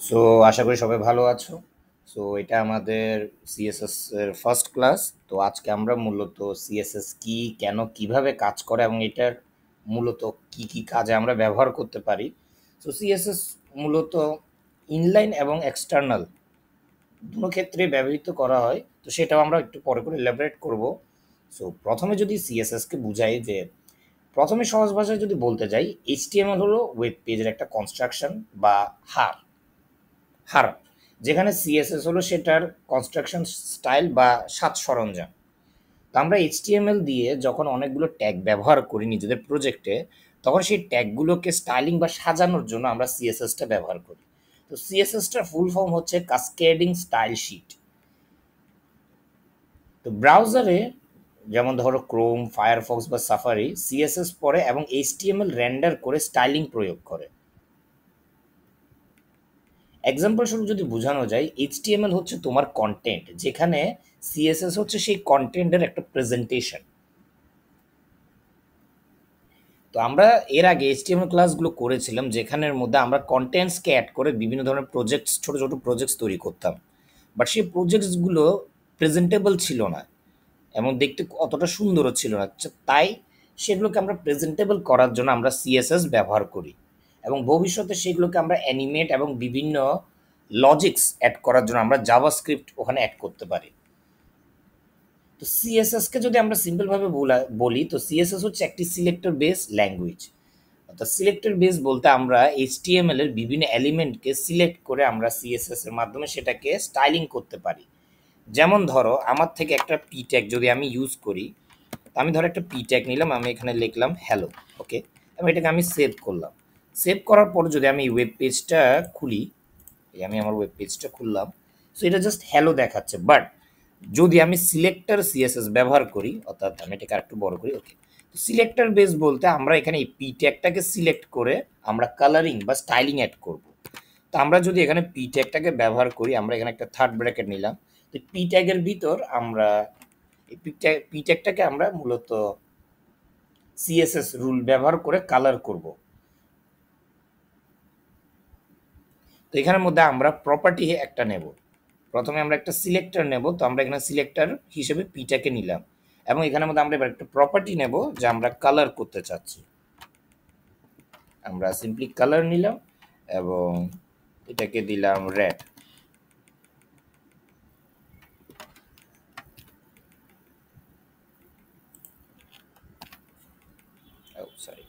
So আশা করি সবাই ভালো আছো। সো এটা আমাদের সিএসএস এর ফার্স্ট ক্লাস। তো আজকে আমরা মূলত সিএসএস কি, কেন, কিভাবে কাজ করে এবং এটার মূলত কি কি কাজে আমরা ব্যবহার করতে পারি। সো সিএসএস মূলত ইনলাইন এবং এক্সটার্নাল দুটো ক্ষেত্রে ব্যবহৃত করা হয়, তো সেটাও আমরা একটু পরে করে এলাবোরেট করব। সো প্রথমে যদি সিএসএসকে বুঝাই, যে প্রথমে সহজ ভাষায় যদি বলতে যাই, এইচটিএমএল হলো ওয়েব পেজের একটা কনস্ট্রাকশন বা হার হার যেখানে সিএসএস হলো সেটার কনস্ট্রাকশন স্টাইল বা সাজ সরঞ্জাম। তো আমরা এইচটিএমএল দিয়ে যখন অনেকগুলো ট্যাগ ব্যবহার করি নিজেদের প্রজেক্টে, তখন সেই ট্যাগগুলোকে স্টাইলিং বা সাজানোর জন্য আমরা সিএসএসটা ব্যবহার করি। তো সিএসএসটার ফুল ফর্ম হচ্ছে কাসকেডিং স্টাইল শিট। তো ব্রাউজারে যেমন ধরো ক্রোম, ফায়ারফক্স বা সাফারি সিএসএস পড়ে এবং এইচটিএমএল রেন্ডার করে স্টাইলিং প্রয়োগ করে। এক্সাম্পল স্বরূপ যদি বোঝানো যায়, এইচটিএমএল হচ্ছে তোমার কন্টেন্ট, যেখানে সিএসএস হচ্ছে সেই কন্টেন্টের একটা প্রেজেন্টেশন। তো আমরা এর আগে এইচটিএমএল ক্লাসগুলো করেছিলাম, যেখানের মধ্যে আমরা কন্টেন্টসকে অ্যাড করে বিভিন্ন ধরনের প্রজেক্টস, ছোট ছোট প্রজেক্টস তৈরি করতাম। বাট সেই প্রজেক্টসগুলো প্রেজেন্টেবল ছিল না এবং দেখতে অতটা সুন্দরও ছিল না। তাই সেগুলোকে আমরা প্রেজেন্টেবল করার জন্য আমরা সিএসএস ব্যবহার করি, এবং ভবিষ্যতে সেগুলোকে আমরা অ্যানিমেট এবং বিভিন্ন লজিক্স অ্যাড করার জন্য আমরা জাভাস্ক্রিপ্ট ওখানে অ্যাড করতে পারি। তো সিএসএসকে যদি আমরা সিম্পলভাবে বলি, তো সিএসএস হচ্ছে একটি সিলেক্টর বেস ল্যাঙ্গুয়েজ। অর্থাৎ সিলেক্টর বেস বলতে আমরা এইচটিএমএল এর বিভিন্ন এলিমেন্টকে সিলেক্ট করে আমরা সিএসএস এর মাধ্যমে সেটাকে স্টাইলিং করতে পারি। যেমন ধরো আমার থেকে একটা পি ট্যাগ যদি আমি ইউজ করি, আমি ধরো একটা পি ট্যাগ নিলাম, আমি এখানে লিখলাম হ্যালো, ওকে, এবং এটাকে আমি সেভ করলাম। সেভ করার পর যদি আমি ওয়েব পেজটা খুলি, এই আমি আমার ওয়েব পেজটা খুললাম, সো এটা জাস্ট হ্যালো দেখাচ্ছে। বাট যদি আমি সিলেক্টর সিএসএস ব্যবহার করি, অর্থাৎ আমি এটাকে আরেকটু বড় করি, ওকে, তো সিলেক্টর বেস বলতে আমরা এখানে এই পি ট্যাগটাকে সিলেক্ট করে আমরা কালারিং বা স্টাইলিং অ্যাড করব। তো আমরা যদি এখানে পি ট্যাগটাকে ব্যবহার করি, আমরা এখানে একটা থার্ড ব্র্যাকেট নিলাম। তো পি ট্যাগের ভিতর আমরা এই পি ট্যাগটাকে আমরা মূলত সিএসএস রুল ব্যবহার করে কালার করব। তো এখানের মধ্যে আমরা প্রপার্টি একটা নেব। প্রথমে আমরা একটা সিলেক্টর নেব, তো আমরা এখানে সিলেক্টর হিসেবে পিটাকে নিলাম, এবং এখানের মধ্যে আমরা এবার একটা প্রপার্টি নেব যা আমরা কালার করতে চাচ্ছি। আমরা সিম্পলি কালার নিলাম এবং এটাকে দিলাম রেড। সরি,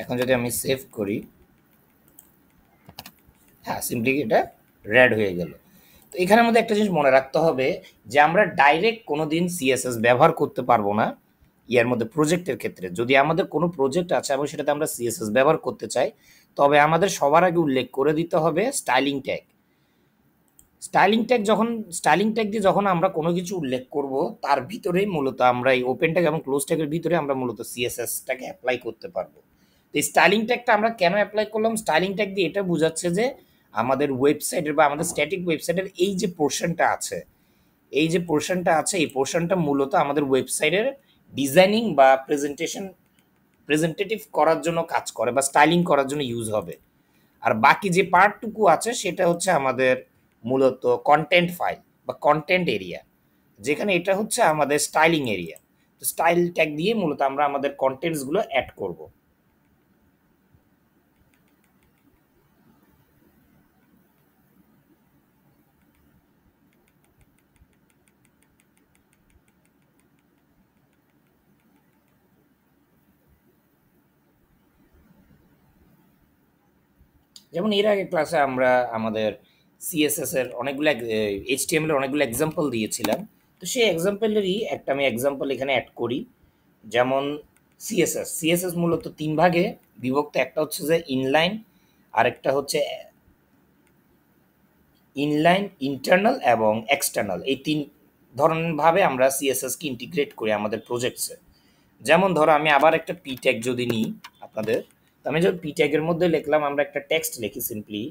এখন যদি আমি সেভ করি, হ্যাঁ, সিম্পলি এটা রেড হয়ে গেল। তো এখানের মধ্যে একটা জিনিস মনে রাখতে হবে, যে আমরা ডাইরেক্ট কোনো দিন সিএসএস ব্যবহার করতে পারবো না। ইয়ার মধ্যে প্রজেক্টের ক্ষেত্রে যদি আমাদের কোনো প্রজেক্ট আছে এবং সেটাতে আমরা সিএসএস ব্যবহার করতে চাই, তবে আমাদের সবার আগে উল্লেখ করে দিতে হবে স্টাইলিং ট্যাগ। স্টাইলিং ট্যাগ দিয়ে যখন আমরা কোনো কিছু উল্লেখ করব, তার ভিতরেই মূলত আমরা এই ওপেন ট্যাগ এবং ক্লোজ ট্যাগের ভিতরে আমরা মূলত সিএসএসটাকে অ্যাপ্লাই করতে পারবো। তো এই স্টাইলিং ট্যাগটা আমরা কেন অ্যাপ্লাই করলাম? স্টাইলিং ট্যাগ দিয়ে এটা বোঝাচ্ছে যে আমাদের ওয়েবসাইটের বা আমাদের স্ট্যাটিক ওয়েবসাইটের এই যে পোর্শনটা আছে, এই পোর্শনটা মূলত আমাদের ওয়েবসাইটের ডিজাইনিং বা প্রেজেন্টেটিভ করার জন্য কাজ করে বা স্টাইলিং করার জন্য ইউজ হবে। আর বাকি যে পার্টটুকু আছে সেটা হচ্ছে আমাদের মূলত কন্টেন্ট ফাইল বা কন্টেন্ট এরিয়া, যেখানে এটা হচ্ছে আমাদের স্টাইলিং এরিয়া। তো স্টাইল ট্যাগ দিয়ে মূলত আমরা আমাদের কন্টেন্টসগুলো অ্যাড করব। যেমন এর আগে ক্লাসে আমরা আমাদের সিএসএস এর অনেকগুলো, এইচটিএমএল এর অনেকগুলো এক্সাম্পল দিয়েছিলাম। তো সেই এক্সাম্পলেরই একটা আমি এক্সাম্পল এখানে অ্যাড করি। যেমন সিএসএস মূলত তিন ভাগে বিভক্ত। একটা হচ্ছে যে ইনলাইন, আরেকটা হচ্ছে ইনলাইন, ইন্টারনাল এবং এক্সটার্নাল, এই ৩ ধরনভাবে আমরা সিএসএসকে ইন্টিগ্রেট করি আমাদের প্রজেক্টসে। যেমন ধরো আমি আবার একটা পি ট্যাগ যদি নিই আপনাদের, তো আমি যদি পি ট্যাগের মধ্যে লিখলাম, আমরা একটা টেক্সট লিখি সিম্পলি,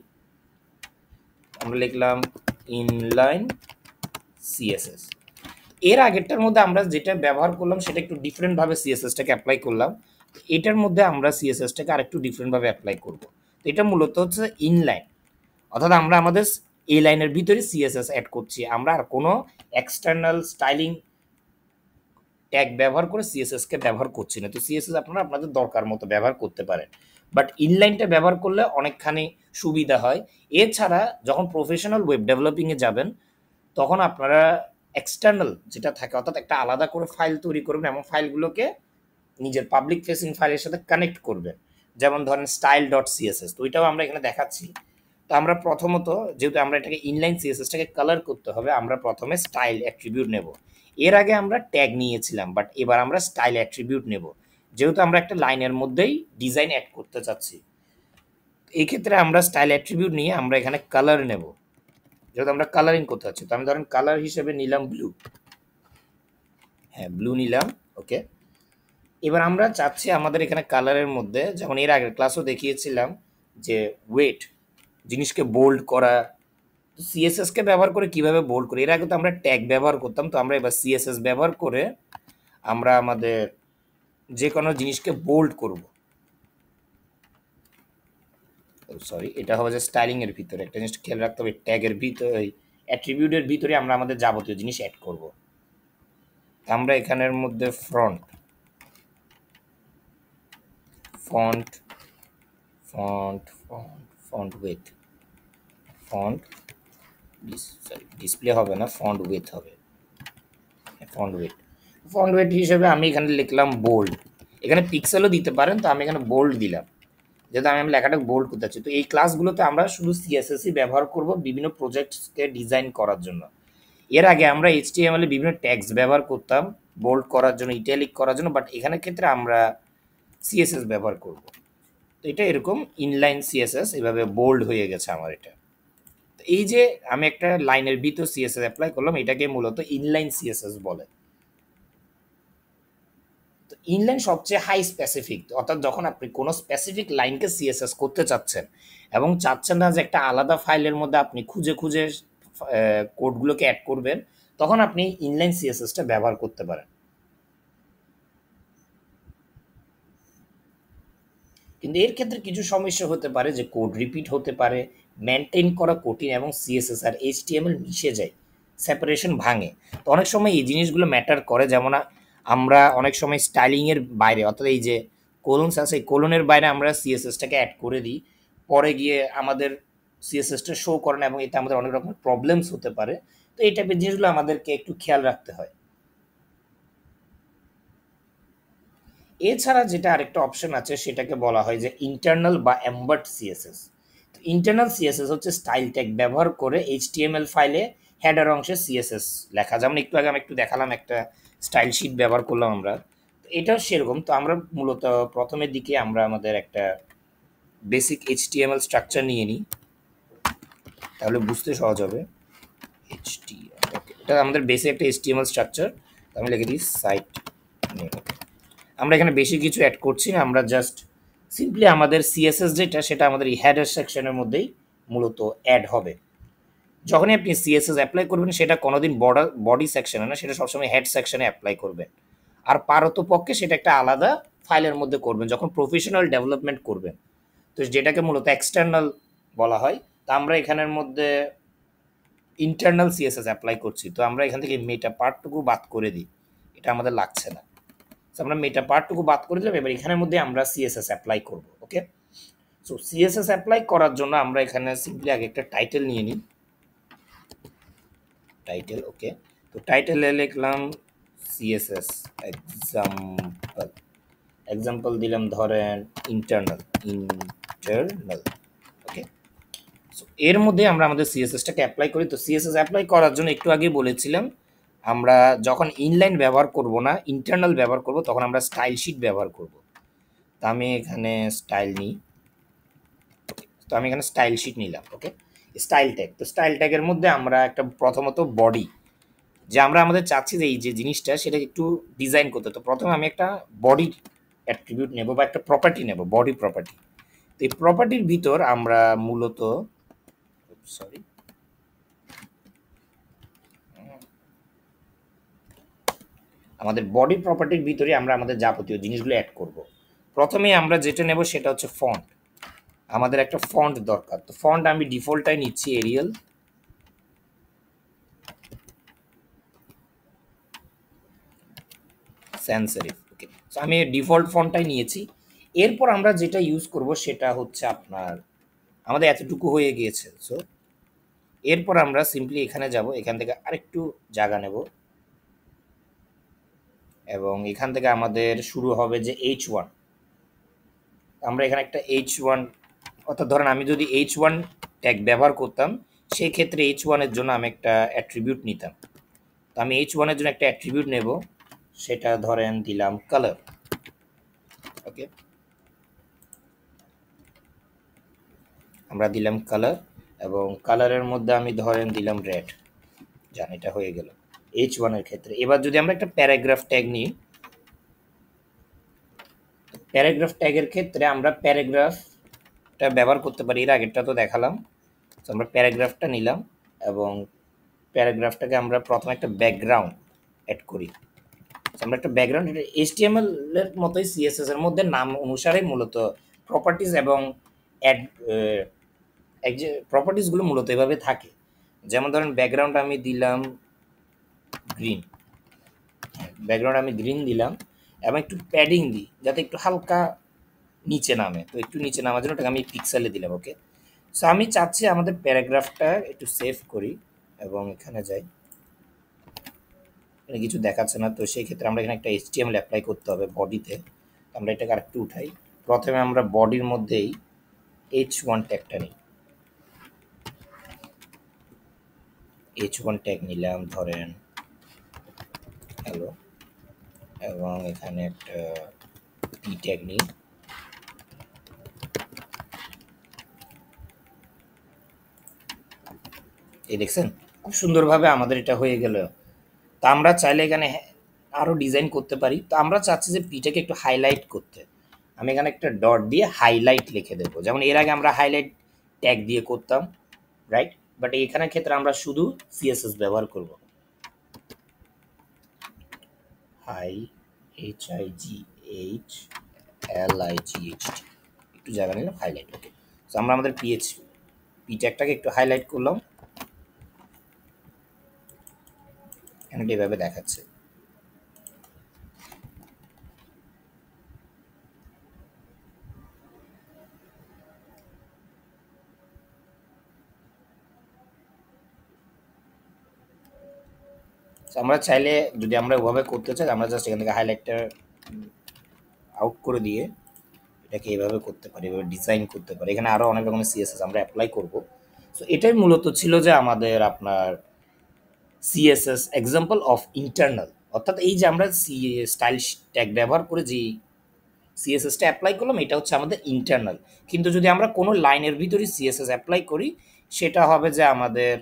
আমরা লিখলাম ইনলাইন সিএসএস। এর আগেরটার মধ্যে আমরা যেটা ব্যবহার করলাম সেটা একটু ডিফারেন্টভাবে সিএসএসটাকে অ্যাপ্লাই করলাম, এটার মধ্যে আমরা সিএসএসটাকে আরেকটু ডিফারেন্টভাবে অ্যাপ্লাই করব। তো এটা মূলত হচ্ছে ইনলাইন, অর্থাৎ আমরা আমাদের এই লাইনের ভিতরে সিএসএস অ্যাড করছি, আমরা আর কোনো এক্সটার্নাল স্টাইলিং ট্যাগ ব্যবহার করে সিএসএসকে ব্যবহার করছি না। তো সিএসএস আপনারা আপনাদের দরকার মতো ব্যবহার করতে পারেন, বাট ইনলাইনটা ব্যবহার করলে অনেকখানি সুবিধা হয়। এছাড়া যখন প্রফেশনাল ওয়েব ডেভেলপিংয়ে যাবেন তখন আপনারা এক্সটার্নাল যেটা থাকে, অর্থাৎ একটা আলাদা করে ফাইল তৈরি করবেন এবং ফাইলগুলোকে নিজের পাবলিক ফেসিং ফাইলের সাথে কানেক্ট করবেন। যেমন ধরেন স্টাইল ডট সিএসএস, তো ওইটাও আমরা এখানে দেখাচ্ছি। তো আমরা প্রথমত, যেহেতু আমরা এটাকে ইনলাইন সিএসএসটাকে কালার করতে হবে, আমরা প্রথমে স্টাইল অ্যাট্রিবিউট নেব। এর আগে আমরা ট্যাগ নিয়েছিলাম, বাট এবার আমরা স্টাইল অ্যাট্রিবিউট নেব, যেহেতু আমরা একটা লাইনের মধ্যেই ডিজাইন অ্যাড করতে চাচ্ছি। এই ক্ষেত্রে আমরা স্টাইল অ্যাট্রিবিউট নিয়ে আমরা এখানে কালার নেব, যেহেতু আমরা কালারিং করতে চাচ্ছি। তো আমি ধরেন কালার হিসেবে নিলাম ব্লু, হ্যাঁ ব্লু নিলাম, ওকে। এবার আমরা চাচ্ছি আমাদের এখানে কালারের মধ্যে, যেমন এর আগের ক্লাসও দেখিয়েছিলাম যে ওয়েট, জিনিসকে বোল্ড করা, সিএসএসকে ব্যবহার করে কিভাবে বোল্ড করি। এর আগে তো আমরা ট্যাগ ব্যবহার করতাম, তো আমরা এবার সিএসএস ব্যবহার করে আমরা আমাদের যে কোনো জিনিসকে বোল্ড করব। সরি, এটা হবে যে স্টাইলিং এর ভিতরে একটা জিনিস খেয়াল রাখতে হবে, ট্যাগের ভিতরে, অ্যাট্রিবিউটের ভিতরে আমরা আমাদের যাবতীয় জিনিস অ্যাড করব। আমরা এখানের মধ্যে front, font, font, font, font with, font sorry display হবে না, ফন্ট উইথ হবে, ফন্ট উইথ। ফন্ট উইথ হিসেবে আমি এখানে লিখলাম বোল্ড, এখানে পিক্সেলও দিতে পারেন, তো আমি এখানে বোল্ড দিলাম, যেহেতু আমি লেখাটা বোল্ড করতে চাচ্ছি। তো এই ক্লাসগুলোতে আমরা শুধু সিএসএসই ব্যবহার করব বিভিন্ন প্রজেক্টসকে ডিজাইন করার জন্য। এর আগে আমরা এইচটিএমএল এ বিভিন্ন ট্যাগস ব্যবহার করতাম বোল্ড করার জন্য, ইটালিক করার জন্য, বাট এখানে ক্ষেত্রে আমরা সিএসএস ব্যবহার করব। তো এটা এরকম ইনলাইন সিএসএস, এভাবে বোল্ড হয়ে গেছে আমার এটা। এই যে আমি একটা লাইনের ভিতর সিএসএস অ্যাপ্লাই করলাম, এটাকে মূলত ইনলাইন সিএসএস বলে। তো ইনলাইন সবচেয়ে হাই স্পেসিফিক, অর্থাৎ যখন আপনি কোনো স্পেসিফিক লাইনকে সিএসএস করতে চাচ্ছেন এবং চাচ্ছেন না যে একটা আলাদা ফাইলের মধ্যে আপনি খুঁজে খুঁজে কোডগুলোকে অ্যাড করবেন, তখন আপনি ইনলাইন সিএসএসটা ব্যবহার করতে পারেন। কিন্তু এর ক্ষেত্রে কিছু সমস্যা হতে পারে, যে কোড রিপিট হতে পারে, মেনটেন করা কঠিন এবং সিএসএস আর এইচটিএমএল মিশে যায়, সেপারেশন ভাঙে। তো অনেক সময় এই জিনিসগুলো ম্যাটার করে, যেমন আমরা অনেক সময় স্টাইলিংয়ের বাইরে, অর্থাৎ এই যে কোলনস আছে, এই কোলনের বাইরে আমরা সিএসএসটাকে অ্যাড করে দিই, পরে গিয়ে আমাদের সিএসএসটা শো করে না এবং এতে আমাদের অনেক রকমের প্রবলেমস হতে পারে। তো এই টাইপের জিনিসগুলো আমাদেরকে একটু খেয়াল রাখতে হয়। এছাড়া যেটা আরেকটা অপশন আছে সেটাকে বলা হয় যে ইন্টারনাল বা এমবার্ড সিএসএস। তো ইন্টারনাল সিএসএস হচ্ছে স্টাইল ট্যাগ ব্যবহার করে এইচটিএমএল ফাইলে হেডার অংশে সিএসএস লেখা, যেমন একটু আগে আমি একটু দেখালাম একটা স্টাইল শিট ব্যবহার করলাম আমরা, তো এটাও সেরকম। তো আমরা মূলত প্রথমের দিকে আমরা আমাদের একটা বেসিক এইচটিএমএল স্ট্রাকচার নিয়ে নিই, তাহলে বুঝতে সহজ হবে। এইচটিএমএল, এটা আমাদের বেসিক একটা এইচটিএমএল স্ট্রাকচার। আমি লিখে দিই সাইট নেম। আমরা এখানে বেশি কিছু অ্যাড করছি না, আমরা জাস্ট সিম্পলি আমাদের সিএসএস যেটা, সেটা আমাদের এই হেডার সেকশনের মধ্যেই মূলত অ্যাড হবে। যখনই আপনি সিএসএস অ্যাপ্লাই করবেন সেটা কোনোদিন বডি সেকশনে না, সেটা সবসময় হেড সেকশনে অ্যাপ্লাই করবেন। আর পারতপক্ষে সেটা একটা আলাদা ফাইলের মধ্যে করবেন যখন প্রফেশনাল ডেভেলপমেন্ট করবেন, তো যেটাকে মূলত এক্সটার্নাল বলা হয়। তা আমরা এখানের মধ্যে ইন্টারনাল সিএসএস অ্যাপ্লাই করছি, তো আমরা এখান থেকে মেটা পার্টটুকু বাদ করে দিই, এটা আমাদের লাগছে না। আমরা মেটা পার্টটুকু বাদ করে দিলাম, এবার এখানের মধ্যে আমরা সিএসএস অ্যাপ্লাই করব। ওকে, সো সিএসএস অ্যাপ্লাই করার জন্য আমরা এখানে সিম্পলি আগে একটা টাইটেল নিয়ে নিই, টাইটেল, ওকে। তো টাইটেলে লিখলাম সিএসএস এক্সাম্পল, এক্সাম্পল দিলাম ধরেন ইন্টারনাল, ইন্টারনাল, ওকে। সো এর মধ্যে আমরা আমাদের সিএসএসটাকে অ্যাপ্লাই করি। তো সিএসএস অ্যাপ্লাই করার জন্য একটু আগে বলেছিলাম আমরা যখন ইনলাইন ব্যবহার করব না, ইন্টারনাল ব্যবহার করব, তখন আমরা স্টাইল শিট ব্যবহার করব। তো আমি এখানে স্টাইল নিই, তো আমি এখানে স্টাইল শিট নিলাম, ওকে। Style tag. তো স্টাইল ট্যাগের মধ্যে আমরা একটা প্রথমত বডি, যে আমরা আমাদের চাচ্ছি যে এই যে জিনিসটা সেটা একটু ডিজাইন করতে, তো প্রথমে আমি একটা বডি অ্যাট্রিবিউট নেব বা একটা প্রপার্টি নেব, বডি প্রপার্টি। তো এই প্রপার্টির ভিতর আমরা মূলত, সরি, আমাদের বডি প্রপার্টির ভিতরে আমরা আমাদের যাবতীয় জিনিসগুলো অ্যাড করব। প্রথমেই আমরা যেটা নেব সেটা হচ্ছে ফন্ট। আমাদের একটা ফন্ট দরকার, তো ফন্ট আমি ডিফল্টটাই নিচ্ছি এরিয়াল, স্যান্স সেরিফ। ওকে, সো আমি ডিফল্ট ফন্টটাই নিয়েছি। এরপর আমরা যেটা ইউজ করব সেটা হচ্ছে আপনার, আমাদের এতটুকু হয়ে গিয়েছে। সো এরপর আমরা সিম্পলি এখানে যাব, এখান থেকে আরেকটু জায়গা নেব এবং এখান থেকে আমাদের শুরু হবে যে H1। আমরা এখানে একটা H1, অর্থাৎ ধরেন আমি যদি H1 ট্যাগ ব্যবহার করতাম, সেই ক্ষেত্রে H1 এর জন্য আমি একটা অ্যাট্রিবিউট নিতাম। তো আমি H1 এর জন্য একটা অ্যাট্রিবিউট নেব, সেটা ধরেন দিলাম কালার। ওকে, আমরা দিলাম কালার এবং কালারের মধ্যে আমি ধরেন দিলাম রেড। জান, এটা হয়ে গেল H1 এর ক্ষেত্রে। এবার যদি আমরা একটা প্যারাগ্রাফ ট্যাগ নিই, প্যারাগ্রাফ ট্যাগের ক্ষেত্রে আমরা প্যারাগ্রাফটা ব্যবহার করতে পারি, এর আগেরটা তো দেখালাম। তো আমরা প্যারাগ্রাফটা নিলাম এবং প্যারাগ্রাফটাকে আমরা প্রথমে একটা ব্যাকগ্রাউন্ড অ্যাড করি। তো আমরা একটা ব্যাকগ্রাউন্ড, এটা HTML এর মতোই CSS এর মধ্যে নাম অনুসারে মূলত প্রপার্টিজ এবং অ্যাড, এক যে প্রপার্টিজগুলো মূলত এভাবে থাকে। যেমন ধরেন ব্যাকগ্রাউন্ড আমি দিলাম গ্রিন, ব্যাকগ্রাউন্ড আমি গ্রিন দিলাম এবং একটু প্যাডিং দিই যাতে একটু হালকা নিচে নামে। তো একটু নিচে নামার জন্য ওটাকে আমি পিক্সেলে দিলাম। ওকে, সো আমি চাচ্ছি আমাদের প্যারাগ্রাফটা একটু সেভ করি এবং এখানে যাই, এখানে কিছু দেখাচ্ছে না, তো সেই ক্ষেত্রে আমরা এখানে একটা HTML অ্যাপ্লাই করতে হবে বডিতে। আমরা এটাকে আরেকটু উঠাই, প্রথমে আমরা বডির মধ্যেই H1 ট্যাগটা নিই, H1 ট্যাগ নিলাম ধরেন হ্যালো, এবং এখানে একটা P ট্যাগ নিই। এই দেখছেন খুব সুন্দরভাবে আমাদের এটা হয়ে গেল। তা আমরা চাইলে এখানে আরও ডিজাইন করতে পারি। তো আমরা চাচ্ছি যে পিটাকে একটু হাইলাইট করতে, আমি এখানে একটা ডট দিয়ে হাইলাইট লিখে দেবো, যেমন এর আগে আমরা হাইলাইট ট্যাগ দিয়ে করতাম, রাইট? বাট এখানের ক্ষেত্রে আমরা শুধু CSS ব্যবহার করব। হাই, HIGHLIGHT, একটু জায়গা নিলাম, হাইলাইট। ওকে, তো আমরা আমাদের পি ট্যাগটাকে একটু হাইলাইট করলাম, এখানে এভাবে দেখাচ্ছে। আমরা চাইলে যদি আমরা ওভাবে করতে চাই, আমরা জাস্ট এখান থেকে হাইলাইটটা আউট করে দিয়ে এটাকে এভাবে করতে পারি, এভাবে ডিজাইন করতে পারি। এখানে আরও অনেক রকমের CSS আমরা অ্যাপ্লাই করব। সো এটাই মূলত ছিল যে আমাদের আপনার CSS এক্সাম্পল অফ ইন্টারনাল, অর্থাৎ এই যে আমরা স্টাইল ট্যাগ ব্যবহার করে যে CSSটা অ্যাপ্লাই করলাম, এটা হচ্ছে আমাদের ইন্টারনাল। কিন্তু যদি আমরা কোনো লাইনের ভিতরে CSS অ্যাপ্লাই করি, সেটা হবে যে আমাদের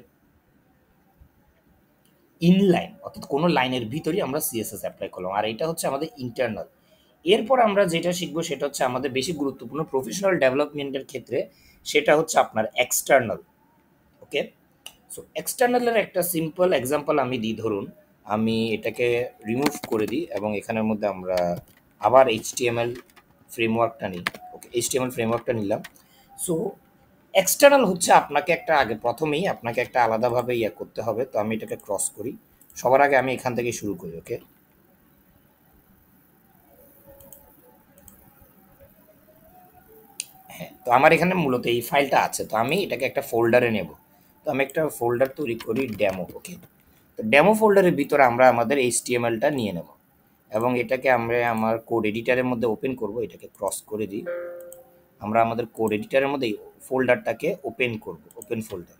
ইনলাইন, অর্থাৎ কোনো লাইনের ভিতরেই আমরা CSS অ্যাপ্লাই করলাম, আর এটা হচ্ছে আমাদের ইন্টারনাল। এরপর আমরা যেটা শিখবো সেটা হচ্ছে আমাদের বেশি গুরুত্বপূর্ণ প্রফেশনাল ডেভেলপমেন্টের ক্ষেত্রে, সেটা হচ্ছে আপনার এক্সটার্নাল। ওকে, সো এক্সটার্নালের একটা সিম্পল এক্সাম্পল আমি দিই। ধরুন আমি এটাকে রিমুভ করে দিই এবং এখানের মধ্যে আমরা আবার HTML ফ্রেমওয়ার্কটা নিই। ওকে, HTML ফ্রেমওয়ার্কটা নিলাম। সো এক্সটার্নাল হচ্ছে আপনাকে একটা আগে প্রথমেই আপনাকে একটা আলাদাভাবে ইয়ে করতে হবে। তো আমি এটাকে ক্রস করি, সবার আগে আমি এখান থেকে শুরু করি। ওকে, হ্যাঁ, তো আমার এখানে মূলত এই ফাইলটা আছে, তো আমি এটাকে একটা ফোল্ডারে নেব। তো আমি একটা ফোল্ডার তৈরি করি ডেমো। ওকে, তো ডেমো ফোল্ডারের ভিতরে আমরা আমাদের HTMLটা নিয়ে নেব এবং এটাকে আমরা আমার কোড এডিটারের মধ্যে ওপেন করব। এটাকে ক্রস করে দিই, আমরা আমাদের কোড এডিটারের মধ্যে এই ফোল্ডারটাকে ওপেন করব, ওপেন ফোল্ডার।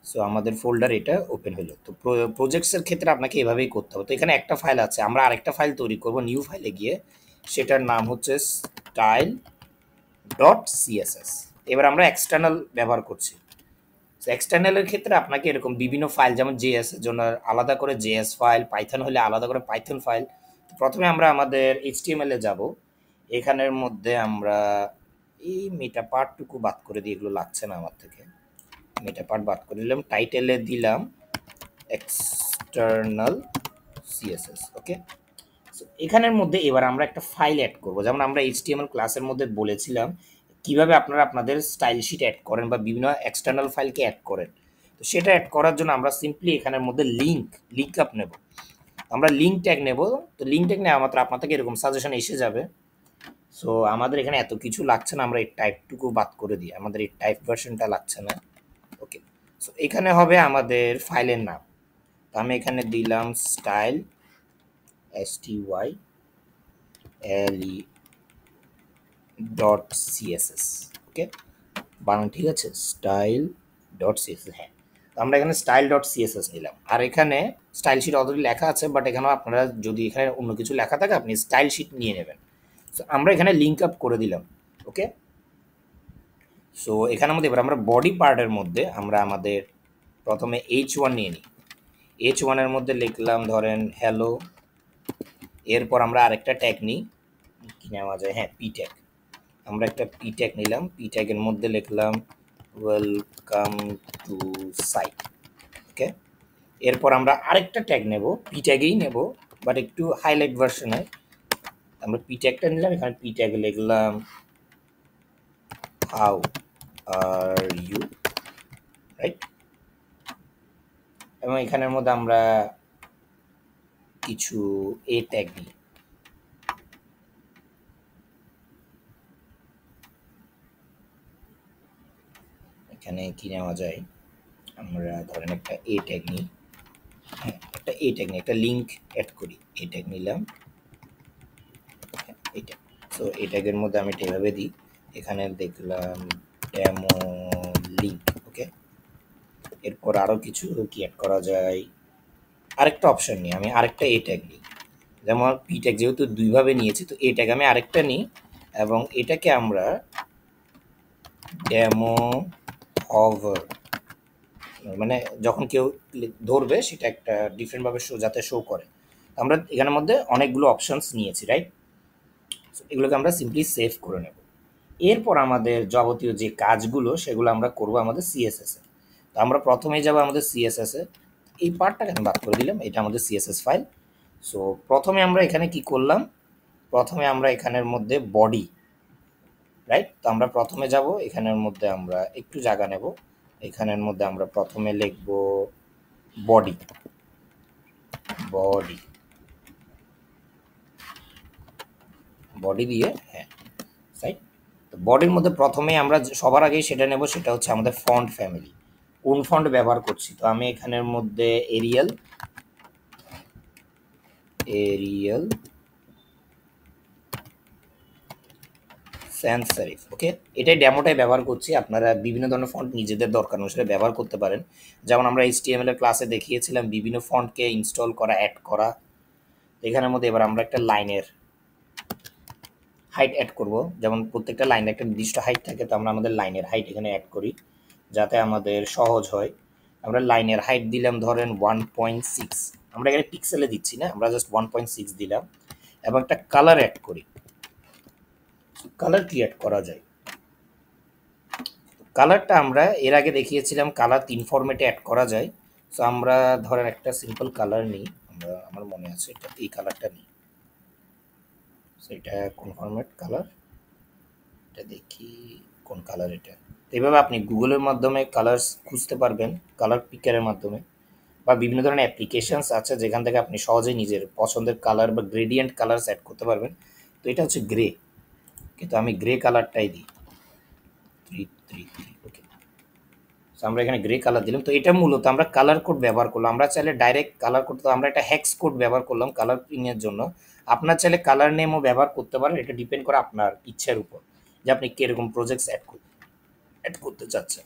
সো আমাদের ফোল্ডার এটা ওপেন হলো। তো প্রজেক্টসের ক্ষেত্রে আপনাকে এভাবেই করতে হবে। তো এখানে একটা ফাইল আছে, আমরা আরেকটা ফাইল তৈরি করব নিউ ফাইলে গিয়ে, সেটার নাম হচ্ছে style.css। এবার আমরা এক্সটার্নাল ব্যবহার করছি, সো এক্সটার্নালের ক্ষেত্রে আপনাকে এরকম বিভিন্ন ফাইল, যেমন জেএস এর জন্য আলাদা করে জেএস ফাইল, পাইথন হলে আলাদা করে পাইথন ফাইল। প্রথমে আমরা আমাদের এইচটিএমএল এ যাব। এখানের মধ্যে আমরা এই মেটা পার্টটুকু বাদ করে দিই, এগুলো লাগছে না আমার থেকে। মেটা পার্ট বাদ করে দিলাম, টাইটেলে দিলাম এক্সটার্নাল সিএসএস। ওকে, সো এখানের মধ্যে এবার আমরা একটা ফাইল অ্যাড করব। যেমন আমরা এইচটিএমএল ক্লাসের মধ্যে বলেছিলাম কিভাবে আপনারা আপনাদের স্টাইল শিট অ্যাড করেন বা বিভিন্ন এক্সটার্নাল ফাইলকে অ্যাড করেন। তো সেটা অ্যাড করার জন্য আমরা সিম্পলি এখানের মধ্যে লিঙ্ক আপ নেব। আমরা লিঙ্ক ট্যাগ নেব। তো লিঙ্ক ট্যাগ নেওয়া মাত্র আপনার থেকে এরকম সাজেশন এসে যাবে। সো আমাদের এখানে এত কিছু লাগছে না, আমরা এই টাইপটুকু বাদ করে দিই, আমাদের এই টাইপ ভার্সনটা লাগছে না। ওকে, সো এখানে হবে আমাদের ফাইলের নাম। তো আমি এখানে দিলাম স্টাইল, STYLE ডট সিএসএস। ওকে, বানান ঠিক আছে, স্টাইল ডট সিএসএস। হ্যাঁ, তো আমরা এখানে স্টাইল ডট সিএসএস নিলাম। আর এখানে স্টাইল শিট অলরেডি লেখা আছে, বাট এখানেও আপনারা যদি এখানে অন্য কিছু লেখা থাকে আপনি স্টাইল শিট নিয়ে নেবেন। সো আমরা এখানে লিঙ্ক আপ করে দিলাম। ওকে, সো এখানের মধ্যে এবার আমরা বডি পার্টের মধ্যে আমরা আমাদের প্রথমে H1 নিয়ে নিই। H1 এর মধ্যে লিখলাম ধরেন হ্যালো। এরপর আমরা আরেকটা ট্যাগ নিই, কি নেওয়া যায়, হ্যাঁ পি ট্যাগ। আমরা একটা পি ট্যাগ নিলাম, পি ট্যাগের মধ্যে লিখলাম ওয়েলকাম টু সাইট। ওকে, এরপর আমরা আরেকটা ট্যাগ নেব, পি ট্যাগেই নেব বাট একটু হাইলাইট ভার্সনে। আমরা পি ট্যাগটা নিলাম, এখানে পি ট্যাগে লিখলাম হাউ আর ইউ, রাইট। এবং এখানের মধ্যে আমরা কিছু এ ট্যাগ নিই। এখানে কি নেওয়া যায়, আমরা ধরেন একটা এ ট্যাগ নিই। হ্যাঁ, একটা এ ট্যাগ নিই, একটা লিঙ্ক অ্যাড করি। এ ট্যাগ নিলাম, এটা। সো এই ট্যাগের মধ্যে আমি এটা এভাবে দিই, এখানে দেখলাম ডেমো লিঙ্ক। ওকে, এরপর আরও কিছু কি অ্যাড করা যায়, আরেকটা অপশন নিই, আমি আরেকটা এ ট্যাগ নিই। যেমন পি ট্যাগ যেহেতু দুইভাবে নিয়েছি, তো এ ট্যাগ আমি আরেকটা নিই এবং এটাকে আমরা ডেমো হভার, মানে যখন কেউ ধরবে সেটা একটা ডিফারেন্টভাবে যাতে শো করে। আমরা এখানের মধ্যে অনেকগুলো অপশনস নিয়েছি, রাইট। এগুলোকে আমরা সিম্পলি সেভ করে নেব। এরপর আমাদের যাবতীয় যে কাজগুলো সেগুলো আমরা করব আমাদের সিএসএস এ। তো আমরা প্রথমেই যাব আমাদের সিএসএস এ, এই পার্টটাকে আমি বাদ করে দিলাম, এটা আমাদের সিএসএস ফাইল। সো প্রথমে আমরা এখানে কি করলাম, প্রথমে আমরা এখানের মধ্যে বডি, রাইট। তো আমরা প্রথমে যাব, এখানের মধ্যে আমরা একটু জায়গা নেব, এখানের মধ্যে আমরা প্রথমে লিখব বডি, বডি, বডি দিয়ে, হ্যাঁ রাইট। তো বডির মধ্যে প্রথমে আমরা সবার আগেই সেটা নেব, সেটা হচ্ছে আমাদের ফন্ট ফ্যামিলি, কোন ফন্ট ব্যবহার করছি। তো আমি এখানের মধ্যে এরিয়াল, এরিয়াল স্যান্স সেরিফ। ওকে, এটাই ডেমোটাই ব্যবহার করছি, আপনারা বিভিন্ন ধরনের ফন্ট নিজেদের দরকার অনুসারে ব্যবহার করতে পারেন। যেমন আমরা এইচটিএমএল এর ক্লাসে দেখিয়েছিলাম বিভিন্ন ফন্টকে ইনস্টল করা, অ্যাড করা। এখানের মধ্যে এবার আমরা একটা লাইনের হাইট অ্যাড করব, যেমন প্রত্যেকটা লাইনের একটা নির্দিষ্ট হাইট থাকে, তো আমরা আমাদের লাইনের হাইট এখানে অ্যাড করি যাতে আমাদের সহজ হয়। আমরা লাইনের হাইট দিলাম ধরেন 1.6, আমরা এখানে পিক্সেলে দিচ্ছি না, আমরা জাস্ট 1.6 দিলাম। এবং একটা কালার অ্যাড করি, কালার কি অ্যাড করা যায়, কালারটা আমরা এর আগে দেখিয়েছিলাম কালার 3 ফরম্যাটে অ্যাড করা যায়। সো আমরা ধরেন একটা সিম্পল কালার নিই, আমরা আমার মনে আছে এটা, এই কালারটা নিই। সো এটা কোন ফরম্যাট কালার, এটা দেখি কোন কালার এটা। তো এইভাবে আপনি গুগলের মাধ্যমে কালার্স খুঁজতে পারবেন, কালার পিকারের মাধ্যমে, বা বিভিন্ন ধরনের অ্যাপ্লিকেশনস আছে যেখান থেকে আপনি সহজেই নিজের পছন্দের কালার বা গ্রেডিয়েন্ট কালার সেট করতে পারবেন। তো এটা হচ্ছে গ্রে, কিন্তু আমি গ্রে কালারটাই দিই 333। ওকে, সো আমরা এখানে গ্রে কালার দিলাম। তো এটা মূলত আমরা কালার কোড ব্যবহার করলাম, আমরা চাইলে ডাইরেক্ট কালার কোড, তো আমরা একটা হ্যাক্স কোড ব্যবহার করলাম কালার পিনের জন্য। আপনার চাইলে কালার নেমও ব্যবহার করতে পারেন, এটা ডিপেন্ড করে আপনার ইচ্ছার উপর যে আপনি কীরকম প্রজেক্টস অ্যাড করতে চাচ্ছেন।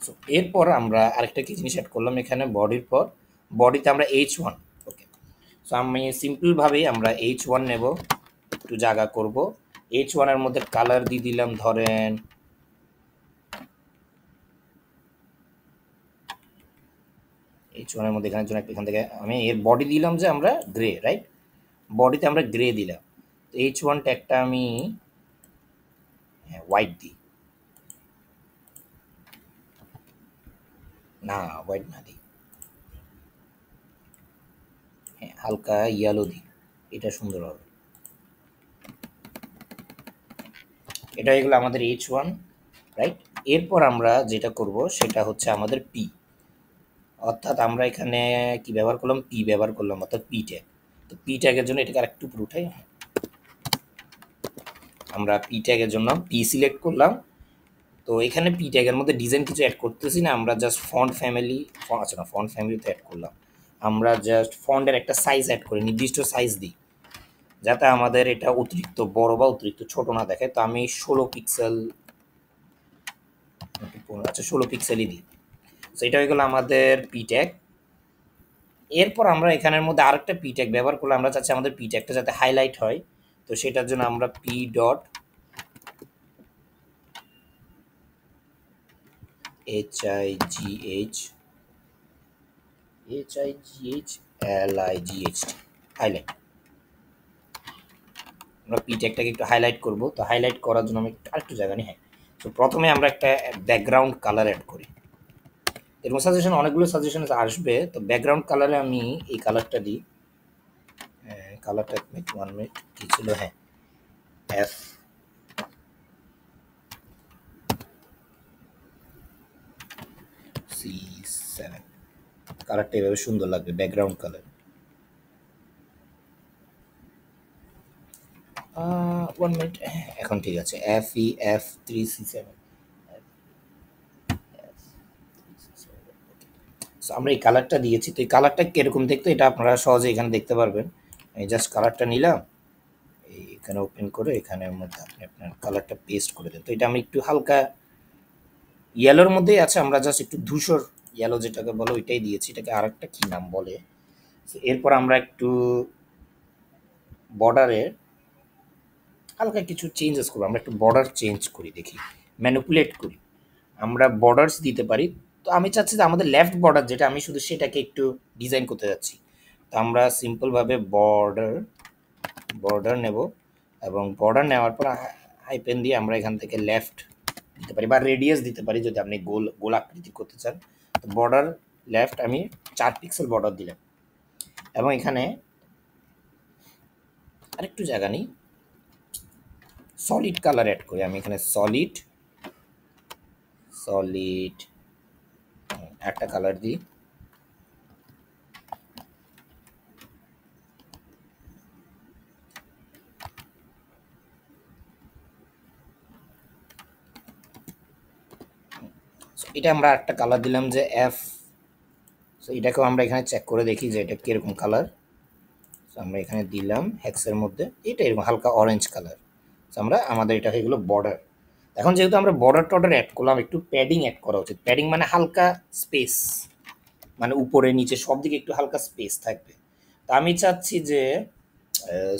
সো এরপর আমরা আরেকটা কি জিনিস অ্যাড করলাম এখানে, বডির পর বডিতে আমরা H1। ওকে, সো আমি সিম্পলভাবেই আমরা H1 নেব, একটু জায়গা করব, H1 এর মধ্যে কালার দিয়ে দিলাম ধরেন H1 এর মধ্যে এখানের জন্য এখান থেকে আমি এর বডি দিলাম যে আমরা গ্রে, রাইট? বডিতে আমরা গ্রে দিলাম। তো H1 ট্যাগটা আমি হোয়াইট দিই, না হোয়াইট না দিই, হ্যাঁ হালকা ইয়েলো দিই, এটা সুন্দর হবে। এটা হয়ে গেলো আমাদের H1, রাইট? এরপর আমরা যেটা করব সেটা হচ্ছে আমাদের পি, অর্থাৎ আমরা এখানে কি ব্যবহার করলাম, পি ব্যবহার করলাম, অর্থাৎ পি ট্যাগ। তো পি ট্যাগের জন্য এটাকে আরেকটু উপরে উঠাই, আমরা পি ট্যাগের জন্য পি সিলেক্ট করলাম। তো এখানে পি ট্যাগের মধ্যে ডিজাইন কিছু অ্যাড করতেছি না, আমরা জাস্ট ফন্ট ফ্যামিলি, আচ্ছা না ফন্ট ফ্যামিলিতে অ্যাড করলাম, আমরা জাস্ট ফন্টের একটা সাইজ অ্যাড করি, নির্দিষ্ট সাইজ দিই যাতে আমাদের এটা অতিরিক্ত বড় বা অতিরিক্ত ছোট না দেখে। তো আমি 16 পিক্সেল, আচ্ছা 16 পিক্সেলই দিই। তো এটা হয়ে গেলো আমাদের পি ট্যাগ। এরপর আমরা এখানের মধ্যে আরেকটা পি ট্যাগ ব্যবহার করলে, আমরা চাচ্ছি আমাদের পি ট্যাগটা যাতে হাইলাইট হয়। তো সেটার জন্য আমরা P dot HIGH LIGHT highlight, আমরা পি ট্যাগটাকে একটু হাইলাইট করব। তো হাইলাইট করার জন্য আমি একটু আরেকটু জায়গা নিই, হ্যাঁ। তো প্রথমে আমরা একটা ব্যাকগ্রাউন্ড কালার অ্যাড করি, এরকম সাজেশন অনেকগুলো সাজেশন আসবে। তো ব্যাকগ্রাউন্ড কালারে আমি এই কালারটা দিই, কালারটা মিনিট 1 মিনিট কী ছিল, হ্যাঁ FC7, কালারটা এভাবে সুন্দর লাগবে ব্যাকগ্রাউন্ড কালার। 1 মিনিট, এখন ঠিক আছে, FEF3C7। সো আমরা এই কালারটা দিয়েছি। তো এই কালারটা কীরকম দেখতে এটা আপনারা সহজে এখানে দেখতে পারবেন। আমি জাস্ট কালারটা নিলাম, এখানে ওপেন করে এখানের মধ্যে আপনি আপনার কালারটা পেস্ট করে দেন। তো এটা আমি একটু হালকা ইয়েলোর মধ্যেই আছে, আমরা জাস্ট একটু ধূসর ইয়েলো যেটাকে বলো ওইটাই দিয়েছি, এটাকে আরেকটা কী নাম বলে। এরপর আমরা একটু বর্ডারে হালকা কিছু চেঞ্জেস করবো, আমরা একটু বর্ডার চেঞ্জ করি, দেখি ম্যানিপুলেট করি, আমরা বর্ডার্স দিতে পারি। তো আমি চাচ্ছি যে আমাদের লেফট বর্ডার যেটা, আমি শুধু সেটাকে একটু ডিজাইন করতে যাচ্ছি। তো আমরা সিম্পলভাবে বর্ডার বর্ডার নেব, এবং বর্ডার নেওয়ার পর হাইপেন দিয়ে আমরা এখান থেকে লেফট দিতে পারি বা রেডিয়াস দিতে পারি যদি আপনি গোল গোল আকৃতি করতে চান। তো বর্ডার লেফট আমি 4 পিক্সেল বর্ডার দিলাম, এবং এখানে আরেকটু জায়গা নিই, সলিড কালার অ্যাড করি। আমি এখানে সলিড সলিড একটা কালার দিই, এটা আমরা একটা কালার দিলাম যে F। সো এটাকেও আমরা এখানে চেক করে দেখি যে এটা কীরকম কালার। সো আমরা এখানে দিলাম হেক্সের মধ্যে, এটা এরকম হালকা অরেঞ্জ কালার। সো আমরা আমাদের এটা হয়ে গেলো বর্ডার। এখন যেহেতু আমরা বর্ডার টর্ডার অ্যাড করলাম, একটু প্যাডিং অ্যাড করা উচিত। প্যাডিং মানে হালকা স্পেস, মানে উপরে নিচে সব দিকে একটু হালকা স্পেস থাকবে। তা আমি চাচ্ছি যে